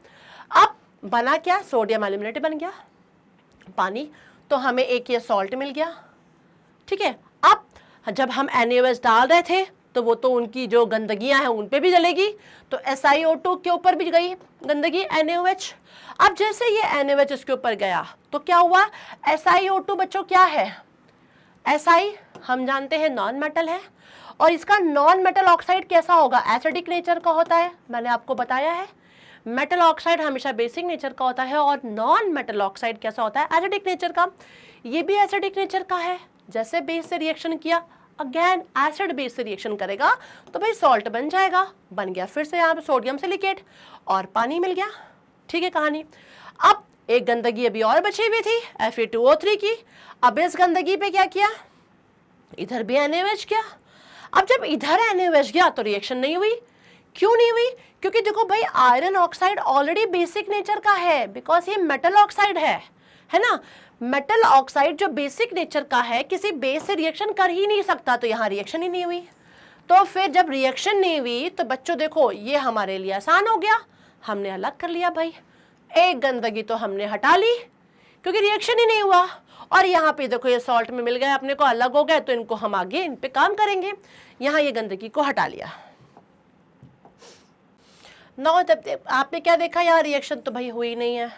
अब बना क्या, सोडियम एल्यूमिनेट बन गया, पानी, तो हमें एक ये सॉल्ट मिल गया। ठीक है, अब जब हम NaOH डाल रहे थे तो वो तो उनकी जो गंदगियां हैं उन पे भी जलेगी, तो SiO2 के ऊपर भी गई गंदगी NaOH। अब जैसे ये NaOH इसके ऊपर गया तो क्या हुआ, SiO2 बच्चों क्या है, Si हम जानते हैं नॉन मेटल है, और इसका नॉन मेटल ऑक्साइड कैसा होगा, एसिडिक नेचर का होता है। मैंने आपको बताया है मेटल ऑक्साइड हमेशा बेसिक नेचर का होता है, और नॉन मेटल ऑक्साइड कैसा होता है, एसिडिक नेचर का। ये भी एसिडिक नेचर का है, जैसे बेस से रिएक्शन किया, अगेन एसिड बेस से रिएक्शन करेगा तो भाई सॉल्ट बन जाएगा, बन गया फिर से यहाँ पे सोडियम सिलिकेट और पानी मिल गया। ठीक है कहानी। अब एक गंदगी अभी और बची हुई थी Fe2O3 की। अब इस गंदगी पे क्या किया, इधर भी NaOH किया। अब जब इधर NaOH गया तो रिएक्शन नहीं हुई। क्यों नहीं हुई, क्योंकि देखो भाई iron oxide already basic nature का है, बिकॉज ये मेटल ऑक्साइड है ना। मेटल ऑक्साइड जो बेसिक नेचर का है किसी बेस से रिएक्शन कर ही नहीं सकता, तो यहाँ रिएक्शन ही नहीं हुई। तो फिर जब रिएक्शन नहीं हुई तो बच्चों देखो ये हमारे लिए आसान हो गया, हमने अलग कर लिया भाई, एक गंदगी तो हमने हटा ली क्योंकि रिएक्शन ही नहीं हुआ। और यहाँ पे देखो ये सॉल्ट में मिल गए अपने को, अलग हो गए, तो इनको हम आगे इन पे काम करेंगे। यहाँ ये गंदगी को हटा लिया। नौ तब आपने क्या देखा, यहाँ रिएक्शन तो भाई हुई नहीं है,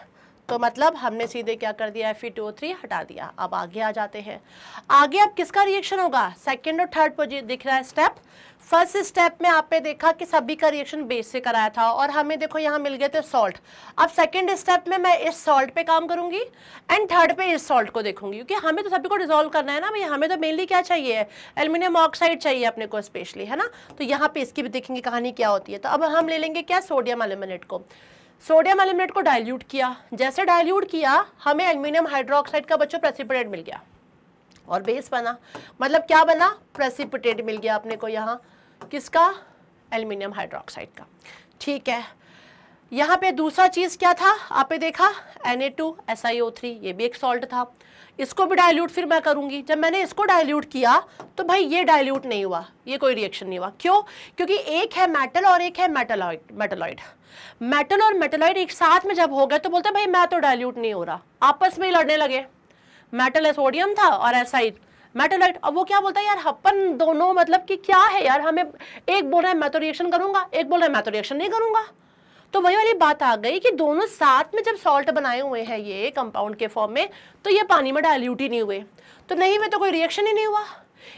तो मतलब हमने सीधे क्या कर दिया, Fe2O3 हटा दिया। अब आगे आ जाते हैं, आगे अब किसका रिएक्शन होगा, सेकंड और थर्ड पर दिख रहा है स्टेप। फर्स्ट स्टेप में आपने देखा कि सभी का रिएक्शन बेस से कराया था और हमें देखो यहाँ मिल गए थे सॉल्ट। अब सेकंड स्टेप में मैं इस सॉल्ट पे काम करूंगी एंड थर्ड पे इस सॉल्ट को देखूंगी, क्योंकि हमें तो सभी को डिसॉल्व करना है ना भाई, हमें तो मेनली क्या चाहिए, एल्यूमिनियम ऑक्साइड चाहिए अपने को स्पेशली, है ना। तो यहाँ पे इसकी भी देखेंगे कहानी क्या होती है। तो अब हम ले लेंगे क्या, सोडियम एल्यूमिनेट को। सोडियम एल्यूमिनेट को डाइल्यूट किया, जैसे डाइल्यूट किया हमें एल्यूमिनियम हाइड्रोक्साइड का बच्चों प्रेसिपिटेट मिल गया और बेस बना। मतलब क्या बना, प्रेसिपिटेट मिल गया अपने को यहाँ, किसका, एल्यूमिनियम हाइड्रोक्साइड का। ठीक है, यहाँ पे दूसरा चीज क्या था आपने देखा, Na2SiO3, ये भी एक सॉल्ट था। इसको भी डाइल्यूट फिर मैं करूंगी। जब मैंने इसको डाइल्यूट किया तो भाई ये डाइल्यूट नहीं हुआ, ये कोई रिएक्शन नहीं हुआ। क्यों, क्योंकि एक है मेटल और एक है मेटलॉइड। मेटल और मेटलॉइड एक साथ में जब हो गए तो बोलते भाई मैं तो डाइल्यूट नहीं हो रहा, आपस में ही लड़ने लगे। मेटल सोडियम था और SI मेटलॉइड। अब वो क्या बोलता है, यार अपन दोनों मतलब कि क्या है यार, हमें एक बोल रहा है मैं तो रिएक्शन करूंगा, एक बोल रहा है मैं तो रिएक्शन नहीं करूंगा। तो वही वाली बात आ गई कि दोनों साथ में जब सॉल्ट बनाए हुए हैं ये कंपाउंड के फॉर्म में, तो ये पानी में डाइल्यूट ही नहीं हुए, तो नहीं हुए तो कोई रिएक्शन ही नहीं हुआ।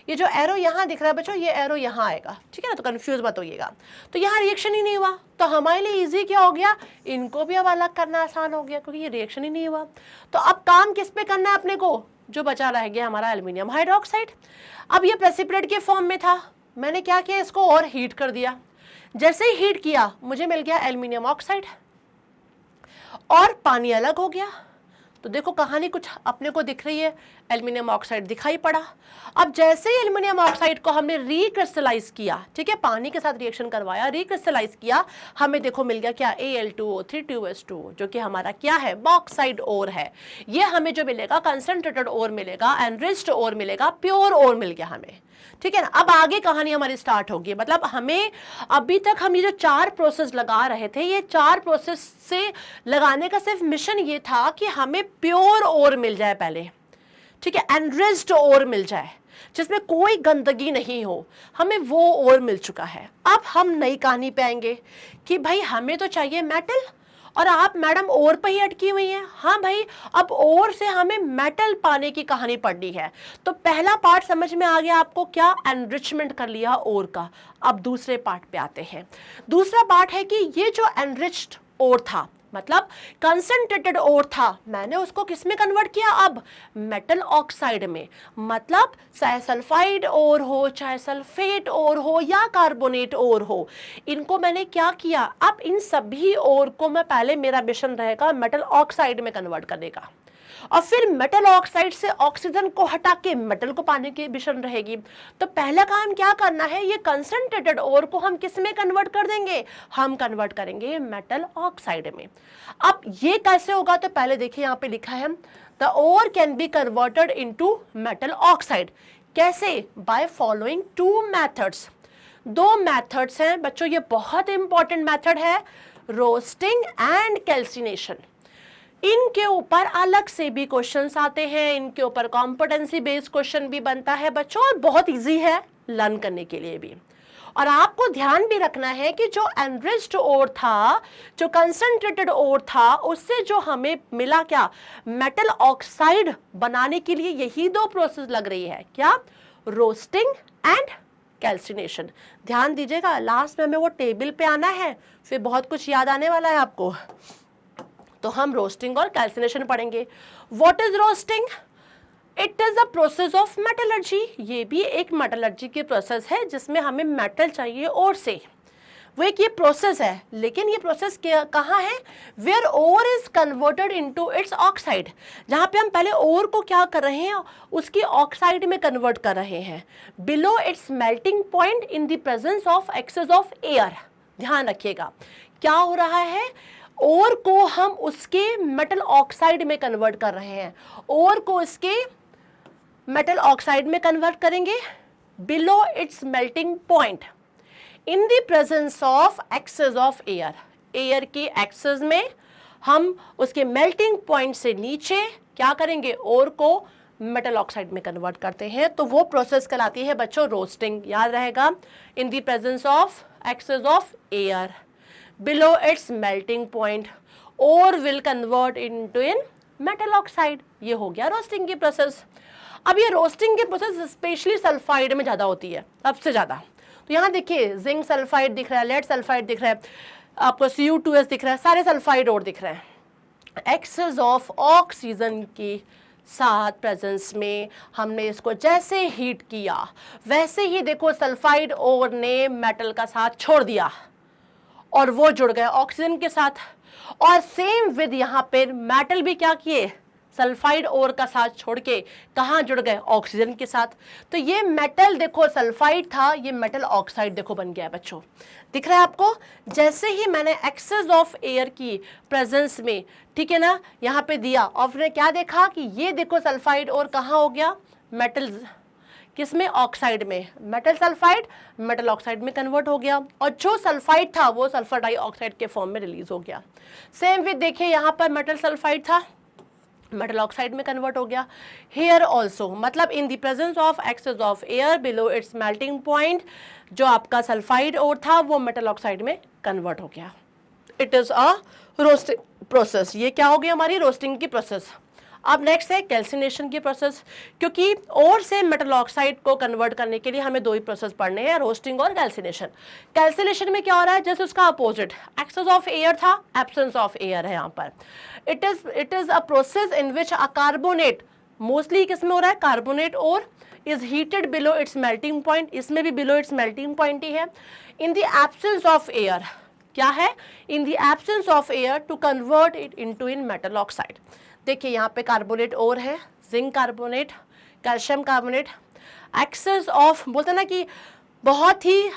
ये जो एरो यहाँ दिख रहा है बच्चों, ये एरो यहाँ आएगा, ठीक है ना, तो कंफ्यूज मत होइएगा। तो यहाँ रिएक्शन ही नहीं हुआ, तो हमारे लिए इजी क्या हो गया, इनको भी अब अलग करना आसान हो गया क्योंकि ये रिएक्शन ही नहीं हुआ। तो अब काम किस पे करना है अपने को, जो बचा रह गया हमारा एल्यूमिनियम हाइड्रोक्साइड। अब ये प्रेसिपिटेट के फॉर्म में था, मैंने क्या किया, इसको और हीट कर दिया। जैसे ही हीट किया मुझे मिल गया एल्यूमिनियम ऑक्साइड और पानी अलग हो गया। तो देखो कहानी कुछ अपने को दिख रही है, एल्यूमिनियम ऑक्साइड दिखाई पड़ा। अब जैसे ही एल्यूमिनियम ऑक्साइड को हमने रिक्रिस्टलाइज किया, ठीक है, पानी के साथ रिएक्शन करवाया, रिक्रिस्टलाइज किया, हमें देखो मिल गया क्या, Al2O3 2s2, जो कि हमारा क्या है, बॉक्साइड ओर है। ये हमें जो मिलेगा कंसंट्रेटेड ओर मिलेगा, एनरिच्ड ओर मिलेगा, प्योर ओर मिल गया हमें, ठीक है ना। अब आगे कहानी हमारी स्टार्ट होगी, मतलब हमें अभी तक हम ये जो 4 प्रोसेस लगा रहे थे, ये 4 प्रोसेस से लगाने का सिर्फ मिशन ये था कि हमें प्योर ओर मिल जाए पहले, ठीक है, एनरिच्ड ओर मिल जाए जिसमें कोई गंदगी नहीं हो, हमें वो ओर मिल चुका है। अब हम नई कहानी पे आएंगे कि भाई हमें तो चाहिए मेटल, और आप मैडम ओर पे ही अटकी हुई हैं। हाँ भाई, अब ओर से हमें मेटल पाने की कहानी पढ़नी है। तो पहला पार्ट समझ में आ गया आपको, क्या एनरिचमेंट कर लिया ओर का। अब दूसरे पार्ट पे आते हैं। दूसरा पार्ट है कि ये जो एनरिच्ड ओर था, मतलब कंसंट्रेटेड ओर था, मैंने उसको किस में कन्वर्ट किया, अब मेटल ऑक्साइड में। मतलब चाहे सल्फाइड ओर हो, चाहे सल्फेट ओर हो या कार्बोनेट ओर हो, इनको मैंने क्या किया, अब इन सभी ओर को मैं पहले, मेरा मिशन रहेगा मेटल ऑक्साइड में कन्वर्ट करने का, और फिर मेटल ऑक्साइड से ऑक्सीजन को हटा के मेटल को पाने की मिशन रहेगी। तो पहला काम क्या करना है, ये कंसंट्रेटेड ओर को हम किस में कन्वर्ट कर देंगे, हम कन्वर्ट करेंगे मेटल ऑक्साइड में। अब ये कैसे होगा, तो पहले देखिए यहाँ पे लिखा है the ore can be converted into metal oxide. कैसे, बाय फॉलोइंग टू मेथड्स। दो मेथड्स हैं बच्चों, ये बहुत इंपॉर्टेंट मेथड है, रोस्टिंग एंड कैल्सिनेशन। इनके ऊपर अलग से भी क्वेश्चंस आते हैं, इनके ऊपर कॉम्पिटेंसी बेस्ड क्वेश्चन भी बनता है बच्चों, और बहुत इजी है लर्न करने के लिए भी। और आपको ध्यान भी रखना है कि जो एनरिच्ड ओर था, जो कंसंट्रेटेड ओर था, उससे जो हमें मिला क्या, मेटल ऑक्साइड बनाने के लिए यही दो प्रोसेस लग रही है, क्या, रोस्टिंग एंड कैल्सिनेशन। ध्यान दीजिएगा, लास्ट में हमें वो टेबल पे आना है, फिर बहुत कुछ याद आने वाला है आपको। तो हम रोस्टिंग और कैल्सिनेशन पढ़ेंगे। What is roasting, it is a process of metallurgy. ये भी एक मेटलर्जी की प्रोसेस है जिसमें हमें मेटल चाहिए ओर से, वो एक ये प्रोसेस है। लेकिन ये प्रोसेस कहाँ है, where ore is converted into its oxide, जहाँ पे हम पहले ओर को क्या कर रहे हैं, उसकी ऑक्साइड में कन्वर्ट कर रहे हैं, below its melting point in the presence of excess of air. ध्यान रखिएगा क्या हो रहा है, ओर को हम उसके मेटल ऑक्साइड में कन्वर्ट कर रहे हैं, ओर को इसके मेटल ऑक्साइड में कन्वर्ट करेंगे below its melting point in the presence of excess of air. Air के एक्सेस में हम उसके मेल्टिंग पॉइंट से नीचे क्या करेंगे, ओर को मेटल ऑक्साइड में कन्वर्ट करते हैं। तो वो प्रोसेस कहलाती है बच्चों रोस्टिंग, याद रहेगा, in the presence of excess of air below its melting point ore will convert into in metal oxide। ये हो गया रोस्टिंग की प्रोसेस। अब ये रोस्टिंग की प्रोसेस स्पेशली सल्फाइड में ज़्यादा होती है, सबसे ज़्यादा। तो यहाँ देखिए जिंक सल्फाइड दिख रहा है, लेड सल्फाइड दिख रहा है, आपको Cu2S दिख रहा है, सारे सल्फाइड और दिख रहे हैं। एक्सेस ऑफ ऑक्सीजन की साथ प्रेजेंस में हमने इसको जैसे हीट किया, वैसे ही देखो सल्फाइड और ने मेटल का साथ छोड़ दिया और वो जुड़ गए ऑक्सीजन के साथ। और सेम विद यहाँ पे मेटल भी क्या किए, सल्फाइड ओर का साथ छोड़ के कहाँ जुड़ गए, ऑक्सीजन के साथ। तो ये मेटल देखो सल्फाइड था, ये मेटल ऑक्साइड देखो बन गया बच्चों, दिख रहा है आपको। जैसे ही मैंने एक्सेस ऑफ एयर की प्रेजेंस में, ठीक है ना, यहाँ पे दिया और फिर क्या देखा कि ये देखो सल्फाइड और कहाँ हो गया, मेटल किसमें, ऑक्साइड में, मेटल सल्फाइड मेटल ऑक्साइड में कन्वर्ट हो गया, और जो सल्फाइड था वो सल्फर डाइऑक्साइड के फॉर्म में रिलीज हो गया। सेम विद देखिए यहाँ पर मेटल सल्फाइड था, मेटल ऑक्साइड में कन्वर्ट हो गया। हेयर ऑल्सो, मतलब in the presence of excess of air below its melting point, जो आपका सल्फाइड और था वो मेटल ऑक्साइड में कन्वर्ट हो गया। It is a roasting process. ये क्या हो गई हमारी रोस्टिंग की प्रोसेस। अब नेक्स्ट है कैल्सिनेशन की प्रोसेस, क्योंकि और से मेटल ऑक्साइड को कन्वर्ट करने के लिए हमें दो ही प्रोसेस पढ़ने हैं, रोस्टिंग और कैल्सिनेशन। कैल्सिनेशन में क्या हो रहा है, जैसे उसका अपोजिट, एक्सेस ऑफ एयर था, एब्सेंस ऑफ एयर है यहाँ पर। It is a process in which a carbonate, mostly किसमें हो रहा है, carbonate ore is heated below its melting point, इसमें भी बिलो इट्स मेल्टिंग पॉइंट ही है। In the absence of air, क्या है, in the absence of air to convert it into in metal oxide. देखिए यहाँ पे कार्बोनेट और है, zinc carbonate, calcium carbonate, excess of, बोलते ना कि बहुत ही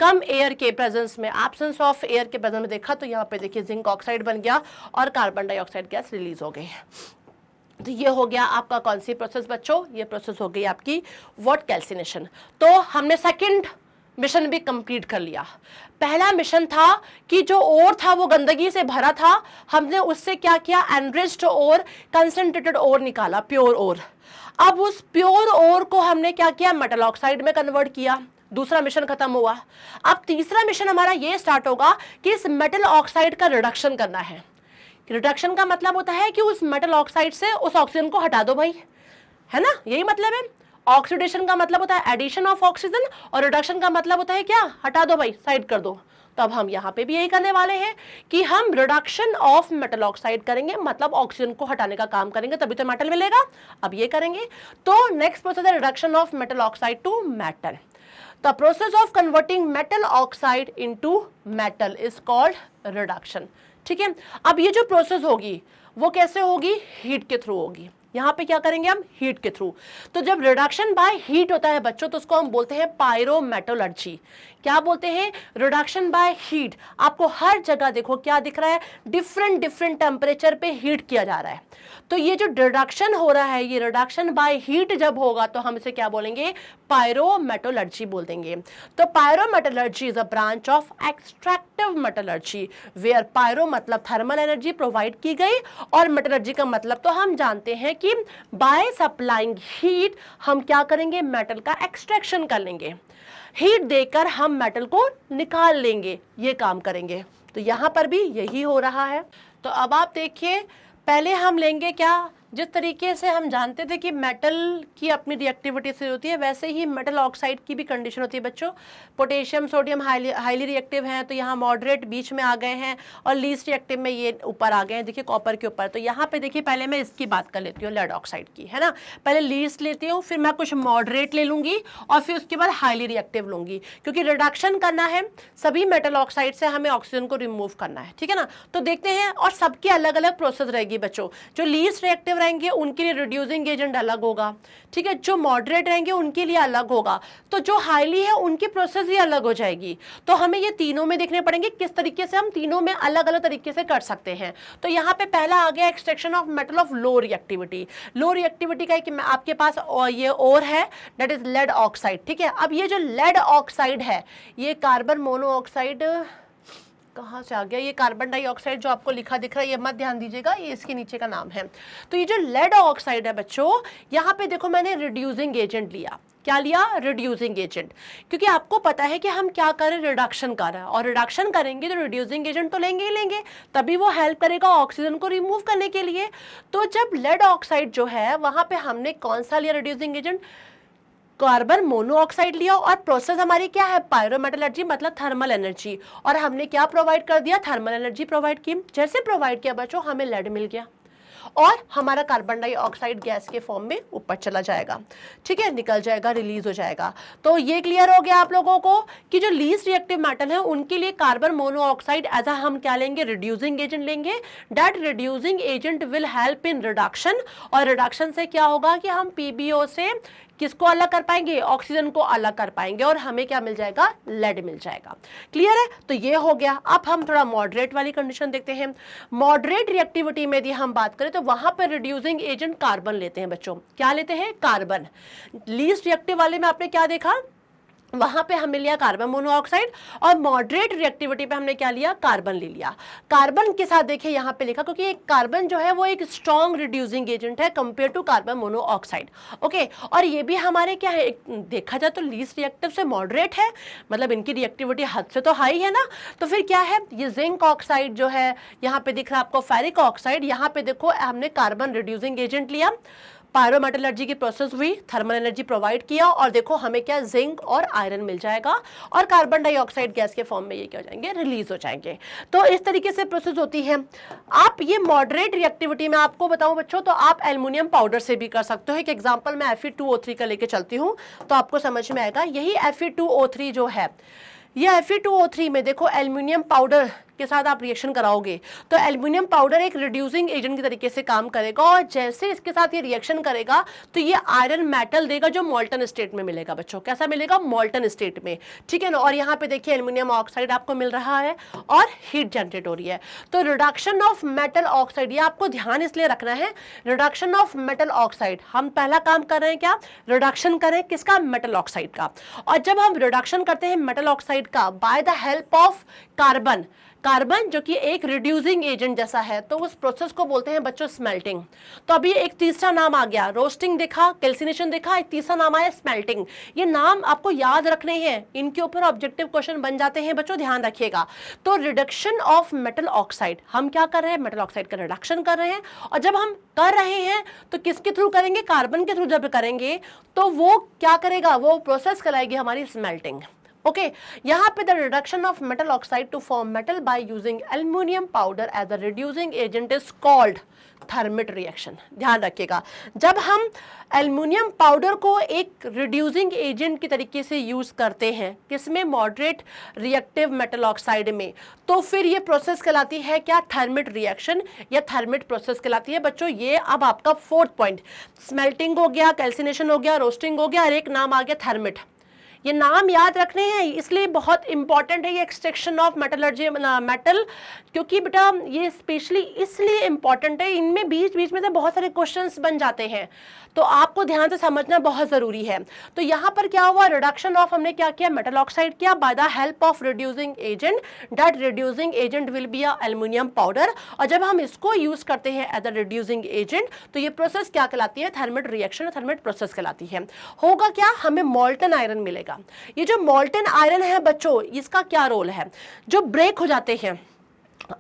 कम एयर के प्रेजेंस में, एब्सेंस ऑफ एयर के प्रेजेंस में देखा, तो यहाँ पे देखिए जिंक ऑक्साइड बन गया और कार्बन डाइऑक्साइड गैस रिलीज हो गई। तो ये हो गया आपका कौन सी प्रोसेस बच्चों, ये प्रोसेस हो गई आपकी व्हाट, कैल्सिनेशन। तो हमने सेकंड मिशन भी कंप्लीट कर लिया। पहला मिशन था कि जो ओर था वो गंदगी से भरा था, हमने उससे क्या किया, एनरिच्ड और कंसंट्रेटेड ओर निकाला, प्योर ओर। अब उस प्योर ओर को हमने क्या किया, मेटल ऑक्साइड में कन्वर्ट किया। दूसरा मिशन खत्म हुआ। अब तीसरा मिशन हमारा ये स्टार्ट होगा कि इस मेटल ऑक्साइड का रिडक्शन करना है। रिडक्शन का मतलब होता है कि उस मेटल ऑक्साइड से उस ऑक्सीजन को हटा दो भाई, है ना, यही मतलब है। ऑक्सीडेशन का मतलब होता है एडिशन ऑफ ऑक्सीजन और रिडक्शन का मतलब होता है क्या, हटा दो भाई, साइड कर दो। तो अब हम यहाँ पे भी यही करने वाले हैं कि हम रिडक्शन ऑफ मेटल ऑक्साइड करेंगे, मतलब ऑक्सीजन को हटाने का काम करेंगे, तभी तो मेटल मिलेगा। अब ये करेंगे। तो नेक्स्ट प्रोसेस है reduction of metal oxide to metal. The process of converting metal oxide into metal is called reduction। ठीक है, अब ये जो प्रोसेस होगी वो कैसे होगी? हीट के थ्रू होगी। यहाँ पे क्या करेंगे हम? हीट के थ्रू। तो जब रिडक्शन बाय हीट होता है बच्चों, तो उसको हम बोलते हैं पायरोमेटलर्जी। क्या बोलते हैं? Reduction by heat. आपको हर जगह देखो क्या दिख रहा है, डिफरेंट डिफरेंट टेम्परेचर पे हीट किया जा रहा है। तो ये जो रिडक्शन हो रहा है, ये रिडक्शन बाय हीट जब होगा तो हम इसे क्या बोलेंगे? पायरोमेटलर्जी बोल देंगे। तो pyrometallurgy is a branch of extractive metallurgy, where pyro मतलब थर्मल एनर्जी प्रोवाइड की गई, और मेटलर्जी का मतलब तो हम जानते हैं कि बाय सप्लाइंग हीट हम क्या करेंगे? मेटल का एक्सट्रैक्शन कर लेंगे। हीट देकर हम मेटल को निकाल लेंगे, ये काम करेंगे। तो यहां पर भी यही हो रहा है। तो अब आप देखिए, पहले हम लेंगे क्या? जिस तरीके से हम जानते थे कि मेटल की अपनी रिएक्टिविटी से होती है, वैसे ही मेटल ऑक्साइड की भी कंडीशन होती है बच्चों। पोटेशियम सोडियम हाईली रिएक्टिव हैं, तो यहाँ मॉडरेट बीच में आ गए हैं, और लीस्ट रिएक्टिव में ये ऊपर आ गए हैं, देखिए कॉपर के ऊपर। तो यहाँ पे देखिए, पहले मैं इसकी बात कर लेती हूँ, लेड ऑक्साइड की, है ना। पहले लीस्ट लेती हूँ, फिर मैं कुछ मॉडरेट ले लूंगी, और फिर उसके बाद हाईली रिएक्टिव लूंगी, क्योंकि रिडक्शन करना है सभी मेटल ऑक्साइड से, हमें ऑक्सीजन को रिमूव करना है, ठीक है ना। तो देखते हैं, और सबकी अलग अलग प्रोसेस रहेगी बच्चों। जो लीस्ट रिएक्टिव रहेंगे उनके लिए रिड्यूसिंग एजेंट अलग होगा, ठीक है। जो मॉडरेट रहेंगे उनके लिए अलग होगा, तो जो हाईली है उनकी प्रोसेस ही अलग हो जाएगी। तो हमें ये तीनों में देखने पड़ेंगे किस तरीके से हम तीनों में अलग अलग तरीके से कर सकते हैं। तो यहाँ पे पहला आ गया extraction of metal of low reactivity. Low reactivity का है कि आपके पास ये और है, दैट इज लेड ऑक्साइड, ठीक है। अब ये जो लेड ऑक्साइड है, ये कार्बन मोनोऑक्साइड कहाँ से आ गया? ये कार्बन डाइऑक्साइड जो आपको लिखा दिख रहा है, ये मत ध्यान दीजिएगा, ये इसके नीचे का नाम है। तो ये जो लेड ऑक्साइड है बच्चों, यहाँ पे देखो मैंने रिड्यूसिंग एजेंट लिया। क्या लिया? Reducing agent. क्योंकि आपको पता है कि हम क्या करें? रिडक्शन कर रहे हैं, और रिडक्शन करेंगे तो रिड्यूसिंग एजेंट तो लेंगे ही लेंगे, तभी वो हेल्प करेगा ऑक्सीजन को रिमूव करने के लिए। तो जब लेड ऑक्साइड जो है, वहां पे हमने कौन सा लिया रिड्यूसिंग एजेंट? कार्बन मोनोऑक्साइड लिया, और प्रोसेस हमारी क्या है? पायरोमेटलर्जी मतलब थर्मल एनर्जी। और हमने क्या प्रोवाइड कर दिया? थर्मल एनर्जी प्रोवाइड की। जैसे प्रोवाइड किया बच्चों, हमें लेड मिल गया, और हमारा कार्बन डाइऑक्साइड गैस के फॉर्म में ऊपर चला जाएगा, ठीक है, निकल जाएगा, रिलीज हो जाएगा। तो ये क्लियर हो गया आप लोगों को कि जो लीस्ट रिएक्टिव मेटल है उनके लिए कार्बन मोनोऑक्साइड एज हम क्या लेंगे? रिड्यूसिंग एजेंट लेंगे। That reducing agent will help in reduction, और रिडक्शन से क्या होगा कि हम पीबीओ से किसको अलग कर पाएंगे? ऑक्सीजन को अलग कर पाएंगे, और हमें क्या मिल जाएगा? लेड मिल जाएगा। क्लियर है? तो ये हो गया। अब हम थोड़ा मॉडरेट वाली कंडीशन देखते हैं। मॉडरेट रिएक्टिविटी में यदि हम बात करें तो वहां पर रिड्यूसिंग एजेंट कार्बन लेते हैं बच्चों। क्या लेते हैं? कार्बन। लीस्ट रिएक्टिव वाले में आपने क्या देखा? वहां पे हमने लिया कार्बन मोनोऑक्साइड, और मॉडरेट रिएक्टिविटी पे हमने क्या लिया? कार्बन ले लिया। कार्बन के साथ देखिए यहाँ पे लिखा, क्योंकि एक कार्बन जो है वो एक स्ट्रॉन्ग रिड्यूसिंग एजेंट है compare to carbon monoxide, okay. और ये भी हमारे क्या है, देखा जाए तो लीस्ट रिएक्टिव से मॉडरेट है, मतलब इनकी रिएक्टिविटी हद से तो हाई है ना। तो फिर क्या है? ये जिंक ऑक्साइड जो है, यहाँ पे दिख रहा है आपको फेरिक ऑक्साइड, यहाँ पे देखो हमने कार्बन रिड्यूसिंग एजेंट लिया, पायरोमेटलर्जी की प्रोसेस हुई, थर्मल एनर्जी प्रोवाइड किया, और देखो हमें क्या? जिंक और आयरन मिल जाएगा, और कार्बन डाइऑक्साइड गैस के फॉर्म में ये क्या हो जाएंगे? रिलीज हो जाएंगे। तो इस तरीके से प्रोसेस होती है। आप ये मॉडरेट रिएक्टिविटी में आपको बताऊं बच्चों, तो आप एल्युमिनियम पाउडर से भी कर सकते हो। एक एग्जांपल मैं Fe2O3 का लेके चलती हूँ, तो आपको समझ में आएगा। यही Fe2O3 जो है, ये Fe2O3 में देखो एल्युमिनियम पाउडर के साथ आप रिएक्शन कराओगे, तो एल्युमिनियम पाउडर एक रिड्यूसिंग एजेंट की तरीके से काम करेगा, और जैसे इसके साथ ये रिएक्शन करेगा तो ये आयरन मेटल देगा, जो मोल्टन स्टेट में मिलेगा बच्चों। कैसा मिलेगा? मोल्टन स्टेट में, ठीक है ना। और यहाँ पे देखिए एल्युमिनियम ऑक्साइड आपको मिल रहा है, और हीट जनरेट हो रही है। तो रिडक्शन ऑफ मेटल ऑक्साइड, ये आपको ध्यान इसलिए रखना है, रिडक्शन ऑफ मेटल ऑक्साइड, हम पहला काम कर रहे हैं क्या? रिडक्शन करें किसका? मेटल ऑक्साइड का। और जब हम रिडक्शन करते हैं मेटल ऑक्साइड का by the help of carbon, carbon जो कि एक रिड्यूसिंग एजेंट जैसा है, तो उस प्रोसेस को बोलते हैं बच्चों स्मेल्टिंग। तो अभी एक तीसरा नाम आ गया, रोस्टिंग देखा, कैल्सिनेशन देखा, एक तीसरा नाम आया स्मेल्टिंग। ये नाम आपको याद रखने हैं, इनके ऊपर ऑब्जेक्टिव क्वेश्चन बन जाते हैं बच्चों, ध्यान रखिएगा। तो रिडक्शन ऑफ मेटल ऑक्साइड, हम क्या कर रहे हैं? मेटल ऑक्साइड का रिडक्शन कर रहे हैं। और जब हम कर रहे हैं तो किसके थ्रू करेंगे? कार्बन के थ्रू जब करेंगे तो वो क्या करेगा? वो प्रोसेस कराएगी हमारी स्मेल्टिंग, ओके यहाँ पे the reduction of metal oxide to form metal by using aluminium powder as a reducing agent is called thermite reaction. ध्यान रखिएगा, जब हम एल्युमिनियम पाउडर को एक रिड्यूसिंग एजेंट की तरीके से यूज करते हैं किसमें, मॉडरेट रिएक्टिव मेटल ऑक्साइड में, तो फिर ये प्रोसेस कहलाती है क्या, थर्मिट रिएक्शन या थर्मिट प्रोसेस कहलाती है। बच्चों ये अब आपका फोर्थ पॉइंट, स्मेल्टिंग हो गया, कैल्सिनेशन हो गया, रोस्टिंग हो गया, और एक नाम आ गया थर्मिट। ये नाम याद रखने हैं, इसलिए बहुत इंपॉर्टेंट है ये एक्सट्रैक्शन ऑफ मेटलर्जी मेटल, क्योंकि बेटा ये स्पेशली इसलिए इंपॉर्टेंट है, इनमें बीच बीच में से बहुत सारे क्वेश्चंस बन जाते हैं, तो आपको ध्यान से समझना बहुत जरूरी है। तो यहाँ पर क्या हुआ, रिडक्शन ऑफ, हमने क्या किया, मेटल ऑक्साइड किया by the help of reducing agent, that reducing agent will be a aluminium powder, और जब हम इसको यूज करते हैं एज अ रिड्यूसिंग एजेंट तो ये प्रोसेस क्या कहलाती है, थर्मिट रिएक्शन, थर्मिट प्रोसेस कहलाती है। होगा क्या, हमें मॉल्टन आयरन मिलेगा। ये जो मॉल्टन आयरन है बच्चों, इसका क्या रोल है, जो ब्रेक हो जाते हैं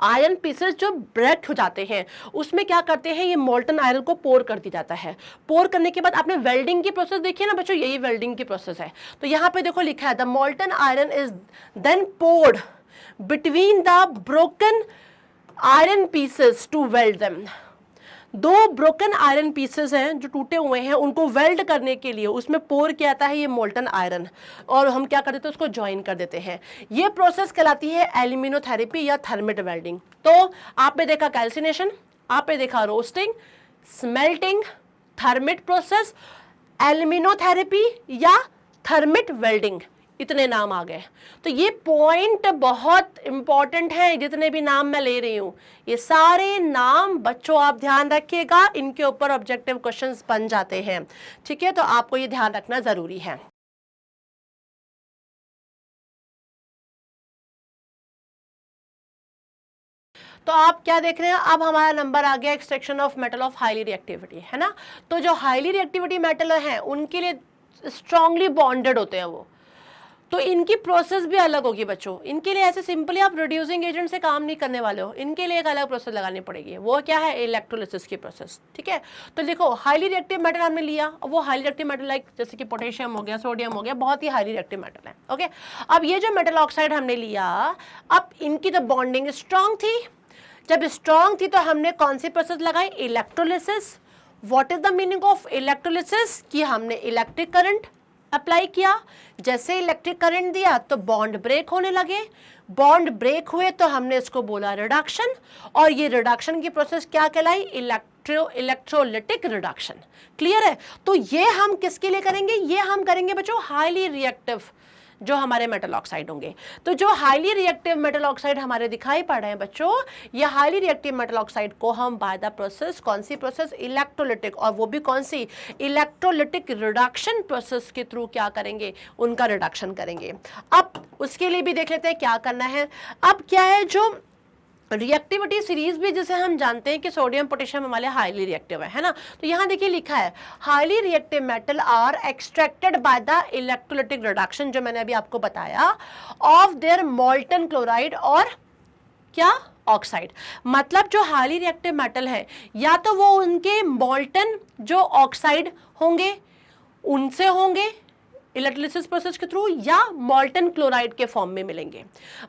आयरन पीसेस, जो ब्रेक हो जाते हैं उसमें क्या करते हैं, ये मोल्टन आयरन को पोर कर दिया जाता है। पोर करने के बाद आपने वेल्डिंग की प्रोसेस देखी है ना बच्चों, यही वेल्डिंग की प्रोसेस है। तो यहाँ पे देखो लिखा है, the molten iron is then poured between the broken iron pieces to weld them. दो ब्रोकन आयरन पीसेस हैं जो टूटे हुए हैं, उनको वेल्ड करने के लिए उसमें पोर किया जाता है ये मोल्टन आयरन, और हम क्या कर देते हैं, उसको ज्वाइन कर देते हैं। ये प्रोसेस कहलाती है एल्यूमिनोथेरेपी या थर्मिट वेल्डिंग। तो आपने देखा कैल्सिनेशन, आपने देखा रोस्टिंग, स्मेल्टिंग, थर्मिट प्रोसेस, एल्यूमिनोथेरेपी या थर्मिट वेल्डिंग, इतने नाम आ गए। तो ये पॉइंट बहुत इंपॉर्टेंट है, जितने भी नाम मैं ले रही हूं ये सारे नाम बच्चों आप ध्यान रखिएगा, इनके ऊपर ऑब्जेक्टिव क्वेश्चंस बन जाते हैं, ठीक है, तो आपको ये ध्यान रखना जरूरी है। तो आप क्या देख रहे हैं, अब हमारा नंबर आ गया extraction of metal of highly reactivity, है ना। तो जो हाईली रिएक्टिविटी मेटल है उनके लिए स्ट्रांगली बॉन्डेड होते हैं वो, तो इनकी प्रोसेस भी अलग होगी बच्चों। इनके लिए ऐसे सिंपली आप रिड्यूसिंग एजेंट से काम नहीं करने वाले हो, इनके लिए एक अलग प्रोसेस लगानी पड़ेगी, वो क्या है, इलेक्ट्रोलिसिस की प्रोसेस, ठीक है। तो देखो हाईली रिएक्टिव मेटल हमने लिया, वो हाईली रिएक्टिव मेटल लाइक जैसे कि पोटेशियम हो गया, सोडियम हो गया, बहुत ही हाईली रिएक्टिव मेटल है, ओके। अब ये जो मेटल ऑक्साइड हमने लिया, अब इनकी तो बॉन्डिंग स्ट्रांग थी, जब स्ट्रांग थी तो हमने कौन सी प्रोसेस लगाई, electrolysis. What is the meaning of electrolysis, कि हमने इलेक्ट्रिक करंट अप्लाई किया, जैसे इलेक्ट्रिक करंट दिया तो बॉन्ड ब्रेक होने लगे, बॉन्ड ब्रेक हुए तो हमने इसको बोला रिडक्शन, और ये रिडक्शन की प्रोसेस क्या कहलाई, इलेक्ट्रोलिटिक रिडक्शन। क्लियर है। तो ये हम किसके लिए करेंगे, ये हम करेंगे बच्चों हाईली रिएक्टिव जो हमारे मेटल ऑक्साइड होंगे। तो जो हाईली रिएक्टिव मेटल ऑक्साइड हमारे दिखाई पड़ रहे हैं बच्चों, ये हाईली रिएक्टिव मेटल ऑक्साइड को हम बाय द प्रोसेस, कौन सी प्रोसेस, इलेक्ट्रोलिटिक, और वो भी कौन सी, इलेक्ट्रोलिटिक रिडक्शन प्रोसेस के थ्रू क्या करेंगे, उनका रिडक्शन करेंगे। अब उसके लिए भी देख लेते हैं क्या करना है। अब क्या है, जो रिएक्टिविटी सीरीज भी जिसे हम जानते हैं कि सोडियम पोटेशियम हमारे हाईली रिएक्टिव है ना। तो यहाँ देखिए लिखा है, highly reactive metal are extracted by the electrolytic reduction, जो मैंने अभी आपको बताया, ऑफ देयर मोल्टन क्लोराइड और क्या, ऑक्साइड। मतलब जो हाईली रिएक्टिव मेटल है, या तो वो उनके मोल्टन जो ऑक्साइड होंगे उनसे होंगे इलेक्ट्रोलिसिस प्रोसेस के थ्रू, या मोल्टन क्लोराइड के फॉर्म में मिलेंगे।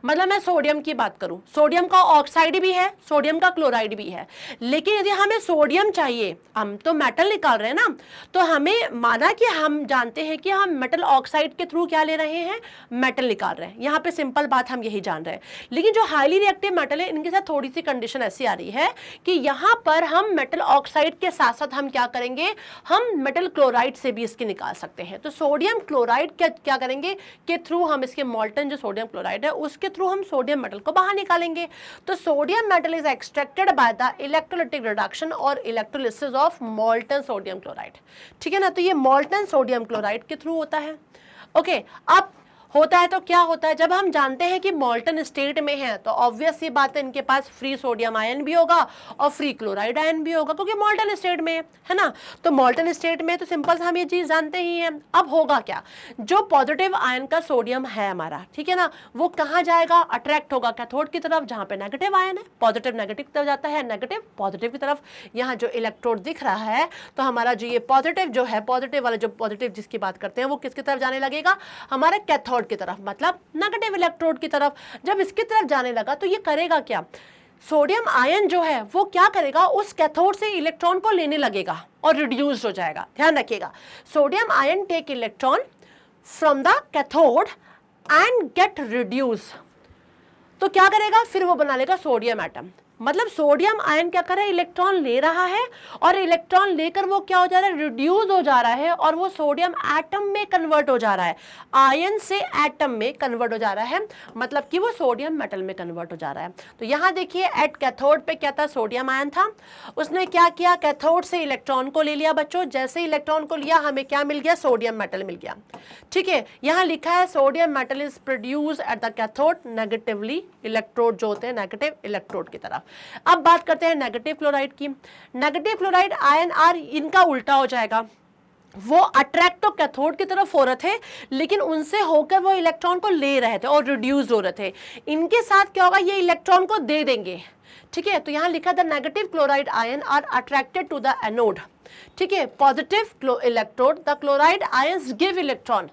मतलब मैं सोडियम की बात करूं, सोडियम का ऑक्साइड भी है, सोडियम का क्लोराइड भी है, लेकिन यदि हमें सोडियम चाहिए, हम तो मेटल निकाल रहे हैं ना, तो हमें माना कि हम जानते हैं कि हम मेटल ऑक्साइड के थ्रू क्या ले रहे हैं, मेटल निकाल रहे हैं। यहाँ पे सिंपल बात हम यही जान रहे हैं। लेकिन जो हाईली रिएक्टिव मेटल है, इनके साथ थोड़ी सी कंडीशन ऐसी आ रही है कि यहाँ पर हम मेटल ऑक्साइड के साथ साथ हम क्या करेंगे, हम मेटल क्लोराइड से भी इसके निकाल सकते हैं। तो सोडियम क्लोराइड क्या करेंगे के थ्रू हम इसके मोल्टन जो सोडियम क्लोराइड है उसके थ्रू हम सोडियम मेटल को बाहर निकालेंगे। तो sodium metal is extracted by the electrolytic reduction or electrolysis of molten sodium chloride, ठीक है ना। तो ये मोल्टन सोडियम क्लोराइड के थ्रू होता है, ओके। अब होता है तो क्या होता है, जब हम जानते हैं कि मोल्टन स्टेट में है तो ऑब्वियस सी बात है इनके पास फ्री सोडियम आयन भी होगा और फ्री क्लोराइड आयन भी होगा, क्योंकि मोल्टन स्टेट में है ना। तो मोल्टन स्टेट में तो सिंपल हम ये चीज जानते ही हैं। अब होगा क्या, जो पॉजिटिव आयन का सोडियम है हमारा, ठीक है ना, वो कहाँ जाएगा, अट्रैक्ट होगा कैथोड की तरफ, जहाँ पे नेगेटिव आयन है, पॉजिटिव नेगेटिव की तरफ जाता है, नेगेटिव पॉजिटिव की तरफ। यहाँ जो इलेक्ट्रोड दिख रहा है, तो हमारा जो ये पॉजिटिव जो है, पॉजिटिव वाला जो पॉजिटिव जिसकी बात करते हैं, वो किसकी तरफ जाने लगेगा, हमारे कैथोड कैथोड की तरफ, मतलब नेगेटिव इलेक्ट्रोड की तरफ। जब इसकी तरफ जाने लगा तो ये करेगा क्या, सोडियम आयन जो है वो क्या करेगा, उस कैथोड से इलेक्ट्रॉन को लेने लगेगा और रिड्यूस हो जाएगा। ध्यान रखिएगा, sodium ion take electron from the cathode and get reduce. तो क्या करेगा, फिर वो बना लेगा सोडियम एटम। मतलब सोडियम आयन क्या कर रहा है, इलेक्ट्रॉन ले रहा है और इलेक्ट्रॉन लेकर वो क्या हो जा रहा है, रिड्यूस हो जा रहा है और वो सोडियम एटम में कन्वर्ट हो जा रहा है, आयन से एटम में कन्वर्ट हो जा रहा है, मतलब कि वो सोडियम मेटल में कन्वर्ट हो जा रहा है। तो यहाँ देखिए एट कैथोड पे क्या था, सोडियम आयन था, उसने क्या किया, कैथोड से इलेक्ट्रॉन को ले लिया बच्चों। जैसे इलेक्ट्रॉन को लिया हमें क्या मिल गया, सोडियम मेटल मिल गया। ठीक है, यहाँ लिखा है sodium metal is produce at the cathode negatively, electrode जो होते हैं नेगेटिव इलेक्ट्रोड की तरफ। अब बात करते हैं नेगेटिव क्लोराइड की। नेगेटिव क्लोराइड आयन आर इनका उल्टा हो जाएगा, वो अट्रैक्ट तो कैथोड की तरफ हो रहे थे लेकिन उनसे होकर वो इलेक्ट्रॉन को ले रहे थे और रिड्यूस हो रहे थे। इनके साथ क्या होगा, ये इलेक्ट्रॉन को दे देंगे। ठीक है, तो यहां लिखा the negative chloride ion are attracted to the anode. ठीक है, positive electrode the chloride ions give electron.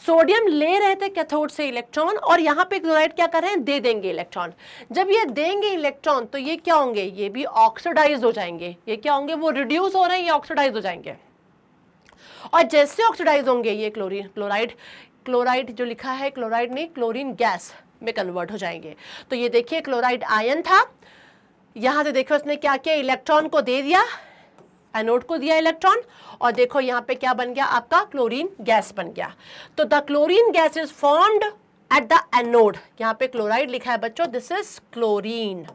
Sodium ले रहे थे कैथोड से इलेक्ट्रॉन और यहाँ पे क्लोराइड क्या कर रहे हैं, दे देंगे इलेक्ट्रॉन। जब ये देंगे इलेक्ट्रॉन तो ये क्या होंगे, ये भी ऑक्सीडाइज हो जाएंगे। ये क्या होंगे, वो रिड्यूस हो रहे हैं, ये ऑक्सीडाइज हो जाएंगे। और जैसे ऑक्सीडाइज होंगे ये क्लोराइड जो लिखा है, क्लोराइड नहीं, क्लोरीन गैस में कन्वर्ट हो जाएंगे। तो ये देखिए क्लोराइड आयन था, यहां से देखो उसने क्या किया, इलेक्ट्रॉन को दे दिया, एनोड को दिया इलेक्ट्रॉन, और देखो यहाँ पे क्या बन गया, आपका क्लोरीन गैस बन गया। तो the chlorine gas is formed at the anode. यहाँ पे क्लोराइड लिखा है बच्चों, दिस इज क्लोरीन।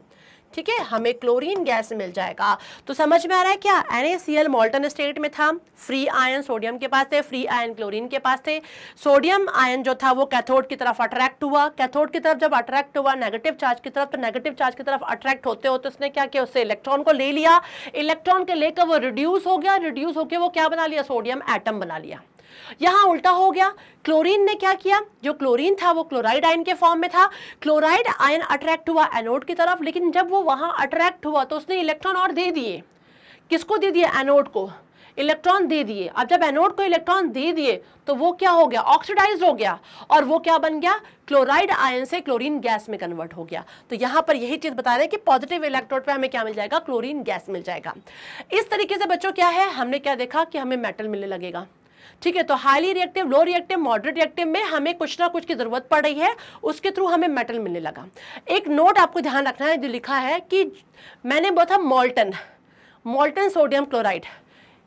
ठीक है, हमें क्लोरीन गैस मिल जाएगा। तो समझ में आ रहा है क्या, NaCl मॉल्टन स्टेट में था, फ्री आयन सोडियम के पास थे, फ्री आयन क्लोरीन के पास थे। सोडियम आयन जो था वो कैथोड की तरफ अट्रैक्ट हुआ, कैथोड की तरफ जब अट्रैक्ट हुआ नेगेटिव चार्ज की तरफ, तो नेगेटिव चार्ज की तरफ अट्रैक्ट होते होते उसने क्या किया, उससे इलेक्ट्रॉन को ले लिया, इलेक्ट्रॉन के लेकर वो रिड्यूस हो गया, रिड्यूस होकर वो क्या बना लिया, सोडियम एटम बना लिया। यहां उल्टा हो गया, क्लोरीन ने क्या किया, जो क्लोरीन था वो क्लोराइड आयन के फॉर्म में था, क्लोराइड आयन अट्रैक्ट हुआ एनोड की तरफ, लेकिन जब वो वहां अट्रैक्ट हुआ तो उसने इलेक्ट्रॉन और दे दिए। किसको दे दिए, एनोड को इलेक्ट्रॉन दे दिए। अब जब एनोड को इलेक्ट्रॉन दे दिए तो वो क्या हो गया, ऑक्सीडाइज हो गया, और वो क्या बन गया, क्लोराइड आयन से क्लोरीन गैस में कन्वर्ट हो गया। तो यहां पर यही चीज बता रहे हैं कि पॉजिटिव इलेक्ट्रोड पे हमें क्या मिल जाएगा, क्लोरीन गैस मिल जाएगा। इस तरीके से बच्चों क्या है, हमने क्या देखा कि हमें मेटल मिलने लगेगा। ठीक है, तो highly reactive, low reactive, moderate reactive में हमें कुछ ना कुछ की जरूरत पड़ रही है, उसके थ्रू हमें मेटल मिलने लगा। एक नोट आपको ध्यान रखना है, जो लिखा है कि मैंने बोला था मॉल्टन सोडियम क्लोराइड,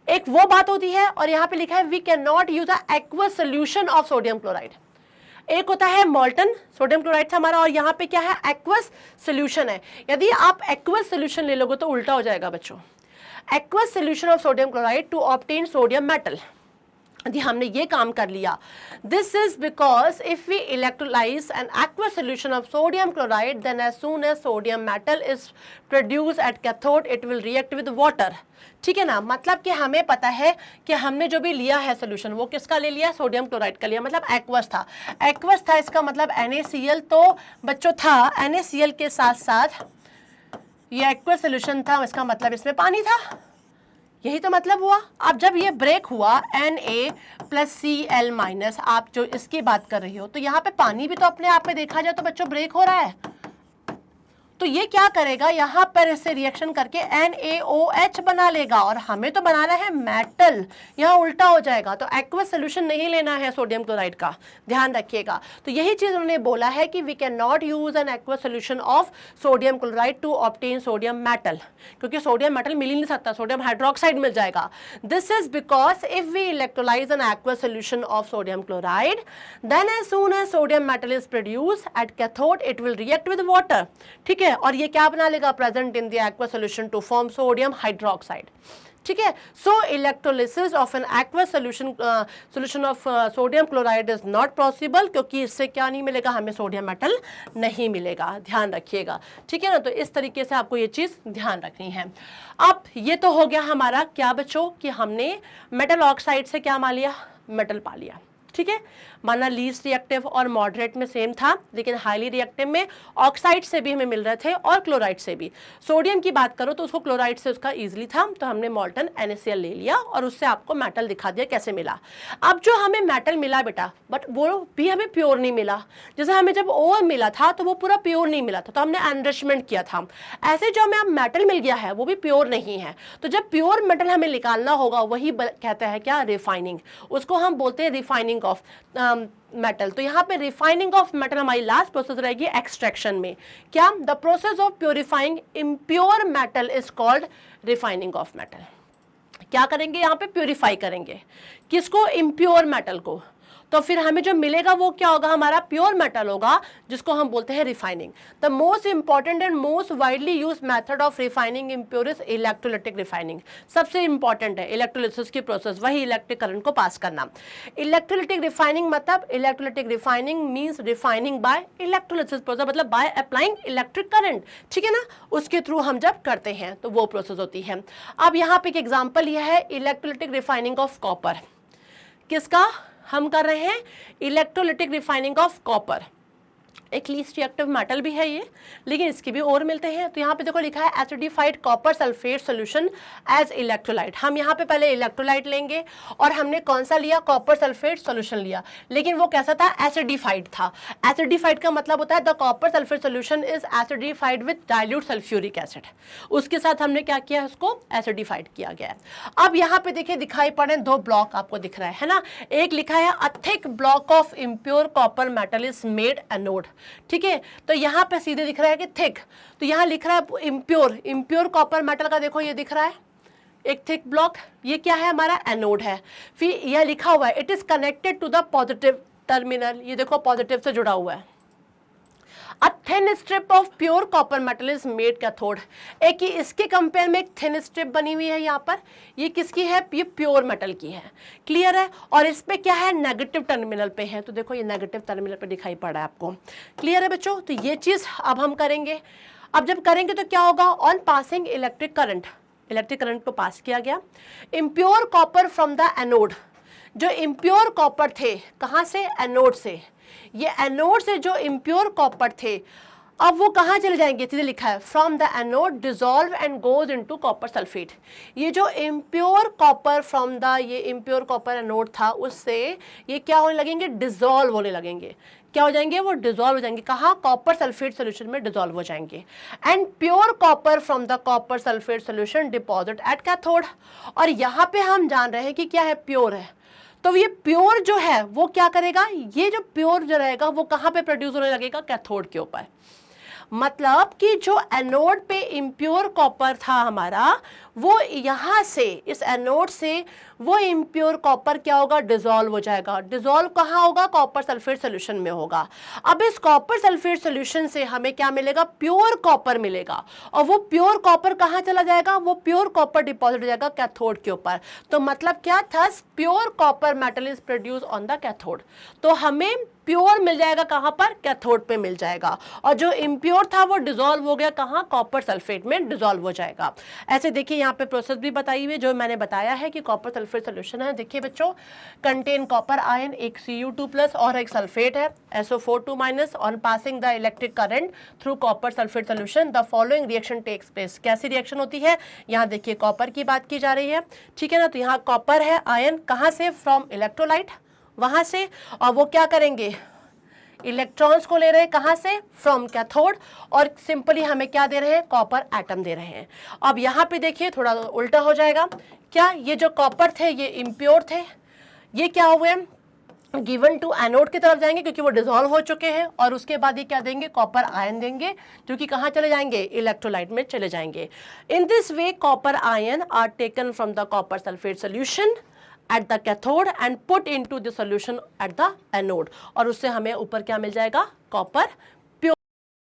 एक वो बात होती है, और यहाँ पे लिखा है we can not use a aqueous solution of sodium chloride. एक होता है मॉल्टन सोडियम क्लोराइड था हमारा, और यहाँ पे क्या है, एक्वस सोल्यूशन है। यदि आप एक्वस सोल्यूशन ले लोगे तो उल्टा हो जाएगा बच्चों, aqueous solution of sodium chloride to obtain sodium metal. यदि हमने ये काम कर लिया, this is because if we electrolyse an aqueous solution of sodium chloride then as soon as sodium metal is produce at cathode it will react with water. ठीक है ना, मतलब कि हमें पता है कि हमने जो भी लिया है सोल्यूशन वो किसका ले लिया, सोडियम क्लोराइड का लिया, मतलब एक्वस था। एक्वस था इसका मतलब NaCl तो बच्चों था, NaCl के साथ साथ ये एक्वस सोल्यूशन था, इसका मतलब इसमें पानी था, यही तो मतलब हुआ। अब जब ये ब्रेक हुआ Na+Cl-, आप जो इसकी बात कर रही हो, तो यहाँ पे पानी भी तो अपने आप में देखा जाए तो बच्चों ब्रेक हो रहा है, तो ये क्या करेगा, यहाँ पर इससे रिएक्शन करके NaOH बना लेगा, और हमें तो बनाना है मेटल, यहाँ उल्टा हो जाएगा। तो एक्वस सोल्यूशन नहीं लेना है सोडियम क्लोराइड का, ध्यान रखिएगा। तो यही चीज उन्होंने बोला है कि we can not use an aqueous solution of sodium chloride to obtain sodium metal, क्योंकि सोडियम मेटल मिल ही नहीं सकता, सोडियम हाइड्रोक्साइड मिल जाएगा। This is because if we electrolyse an aqueous solution of sodium chloride then as soon as sodium metal is produce at cathode it will react with water. ठीक है, और ये क्या बना लेगा, present in the aqueous solution to form sodium hydroxide. ठीक है, so electrolysis of an aqueous solution of sodium chloride is not possible, क्योंकि इससे क्या नहीं मिलेगा, हमें सोडियम मेटल नहीं मिलेगा, ध्यान रखिएगा। ठीक है ना, तो इस तरीके से आपको ये चीज ध्यान रखनी है। अब ये तो हो गया हमारा क्या बच्चों, कि हमने मेटल ऑक्साइड से क्या पा लिया, मेटल पा लिया। ठीक है, माना लीस्ट रिएक्टिव और मॉडरेट में सेम था, लेकिन हाईली रिएक्टिव में ऑक्साइड से भी हमें मिल रहे थे और क्लोराइड से भी। सोडियम की बात करो तो उसको क्लोराइड से उसका इजीली था, तो हमने मॉल्टन NaCl ले लिया और उससे आपको मेटल दिखा दिया कैसे मिला। अब जो हमें मेटल मिला बेटा, बट वो भी हमें प्योर नहीं मिला। जैसे हमें जब ओर मिला था तो वो पूरा प्योर नहीं मिला था, तो हमने एनरिचमेंट किया था। ऐसे जो हमें अब मेटल मिल गया है वो भी प्योर नहीं है। तो जब प्योर मेटल हमें निकालना होगा वही कहता है क्या, रिफाइनिंग। उसको हम बोलते हैं रिफाइनिंग ऑफ मेटल। तो यहाँ पे रिफाइनिंग ऑफ मेटल हमारी लास्ट प्रोसेस रहेगी एक्सट्रैक्शन में। क्या, the process of purifying impure metal is called refining of metal. क्या करेंगे यहाँ पे, प्योरीफाई करेंगे किसको, इम्प्योर मेटल को। तो फिर हमें जो मिलेगा वो क्या होगा, हमारा प्योर मेटल होगा, जिसको हम बोलते हैं refining. The most important and most widely use method of refining impure is electrolytic refining. सबसे इंपॉर्टेंट है इलेक्ट्रोलिसिस की प्रोसेस, वही इलेक्ट्रिक करंट को पास करना। इलेक्ट्रोलिटिक रिफाइनिंग मतलब, electrolytic refining means refining by electrolysis process, मतलब बाय अप्लाइंग इलेक्ट्रिक करंट, ठीक है ना, उसके थ्रू हम जब करते हैं तो वो प्रोसेस होती है। अब यहाँ पे एक एग्जाम्पल यह है इलेक्ट्रोलिटिक रिफाइनिंग ऑफ कॉपर। किसका हम कर रहे हैं, इलेक्ट्रोलिटिक रिफाइनिंग ऑफ कॉपर। एक लीस्ट रिएक्टिव मेटल भी है ये, लेकिन इसके भी और मिलते हैं। तो यहाँ पे देखो लिखा है acidified copper sulphate solution as electrolyte. हम यहाँ पे पहले इलेक्ट्रोलाइट लेंगे और हमने कौन सा लिया, कॉपर सल्फेट सॉल्यूशन लिया, लेकिन वो कैसा था, एसिडिफाइड था। एसिडिफाइड का मतलब होता है the copper sulphate solution is acidified with dilute sulphuric acid. उसके साथ हमने क्या किया, उसको एसिडिफाइड किया गया है। अब यहाँ पे देखिए दिखाई पड़े दो ब्लॉक आपको दिख रहा है ना, एक लिखा है a thick block of impure copper metal is made anode, ठीक है। तो यहाँ पे सीधे दिख रहा है कि थिक, तो यहाँ लिख रहा है इम्प्योर, इम्प्योर कॉपर मेटल का देखो ये दिख रहा है एक थिक ब्लॉक, ये क्या है, हमारा एनोड है। फिर यह लिखा हुआ है it is connected to the positive terminal, ये देखो पॉजिटिव से जुड़ा हुआ है। A thin strip of pure copper metal is made cathode। एक ही इसके कंपेयर में एक थिन स्ट्रिप बनी हुई है यहाँ पर, ये किसकी है, ये प्योर मेटल की है, क्लियर है। और इस पे क्या है, नेगेटिव टर्मिनल पे है, तो देखो ये नेगेटिव टर्मिनल पे दिखाई पड़ रहा है आपको, क्लियर है बच्चों। तो ये चीज अब हम करेंगे। अब जब करेंगे तो क्या होगा, on passing electric current, electric current को पास किया गया, impure copper from the anode, जो इम्प्योर कॉपर थे कहाँ से, एनोड से। ये एनोड से जो इम्प्योर कॉपर थे अब वो कहाँ चले जाएंगे, सीधे लिखा है from the anode dissolve and goes into copper sulphate. ये जो इम्प्योर कॉपर फ्रॉम द, ये इम्प्योर कॉपर एनोड था, उससे ये क्या होने लगेंगे, डिसॉल्व होने लगेंगे। क्या हो जाएंगे, वो डिसॉल्व हो जाएंगे, कहाँ, कॉपर सल्फेट सोल्यूशन में डिसॉल्व हो जाएंगे। And pure copper from the copper sulphate solution deposit at cathode. और यहाँ पे हम जान रहे हैं कि क्या है, प्योर है, तो ये प्योर जो है वो क्या करेगा, ये जो प्योर जो रहेगा वो कहाँ पे प्रोड्यूस होने लगेगा, कैथोड के ऊपर। मतलब कि जो एनोड पे इम्प्योर कॉपर था हमारा, वो यहाँ से इस एनोड से वो इम्प्योर कॉपर क्या होगा, डिसॉल्व हो जाएगा। डिसॉल्व कहाँ होगा, कॉपर सल्फेट सोल्यूशन में होगा। अब इस कॉपर सल्फेट सोल्यूशन से हमें क्या मिलेगा, प्योर कॉपर मिलेगा। और वो प्योर कॉपर कहाँ चला जाएगा, वो प्योर कॉपर डिपॉजिट हो जाएगा कैथोड के ऊपर। तो मतलब क्या था, pure copper metal is produce on the cathode. तो हमें प्योर मिल जाएगा कहाँ पर, कैथोड पे मिल जाएगा। और जो इम्प्योर था वो डिसॉल्व हो गया कहाँ, कॉपर सल्फेट में डिसॉल्व हो जाएगा। ऐसे देखिए यहाँ पे प्रोसेस भी बताई हुई, जो मैंने बताया है कि कॉपर सल्फेट सोल्यूशन है। देखिए बच्चों, कंटेन कॉपर आयन, एक Cu2+ और एक सल्फेट है SO4 2-। On passing the electric current through copper sulphate solution the following reaction takes place. कैसी रिएक्शन होती है, यहाँ देखिए कॉपर की बात की जा रही है, ठीक है ना। तो यहाँ कॉपर है आयन, कहाँ से, फ्रॉम इलेक्ट्रोलाइट, वहां से, और वो क्या करेंगे, इलेक्ट्रॉन्स को ले रहे हैं कहां से, फ्रॉम कैथोड, और सिंपली हमें क्या दे रहे हैं, कॉपर एटम दे रहे हैं। अब यहाँ पे देखिए थोड़ा उल्टा हो जाएगा, क्या, ये जो कॉपर थे ये इम्प्योर थे, ये क्या हुए, गिवन टू एनोड की तरफ जाएंगे क्योंकि वो डिसॉल्व हो चुके हैं, और उसके बाद ये क्या देंगे, कॉपर आयन देंगे, जो कि कहाँ चले जाएंगे, इलेक्ट्रोलाइट में चले जाएंगे। In this way copper ion are taken from the copper sulphate solution at the cathode and put into the solution at the anode, और उससे हमें ऊपर क्या मिल जाएगा, कॉपर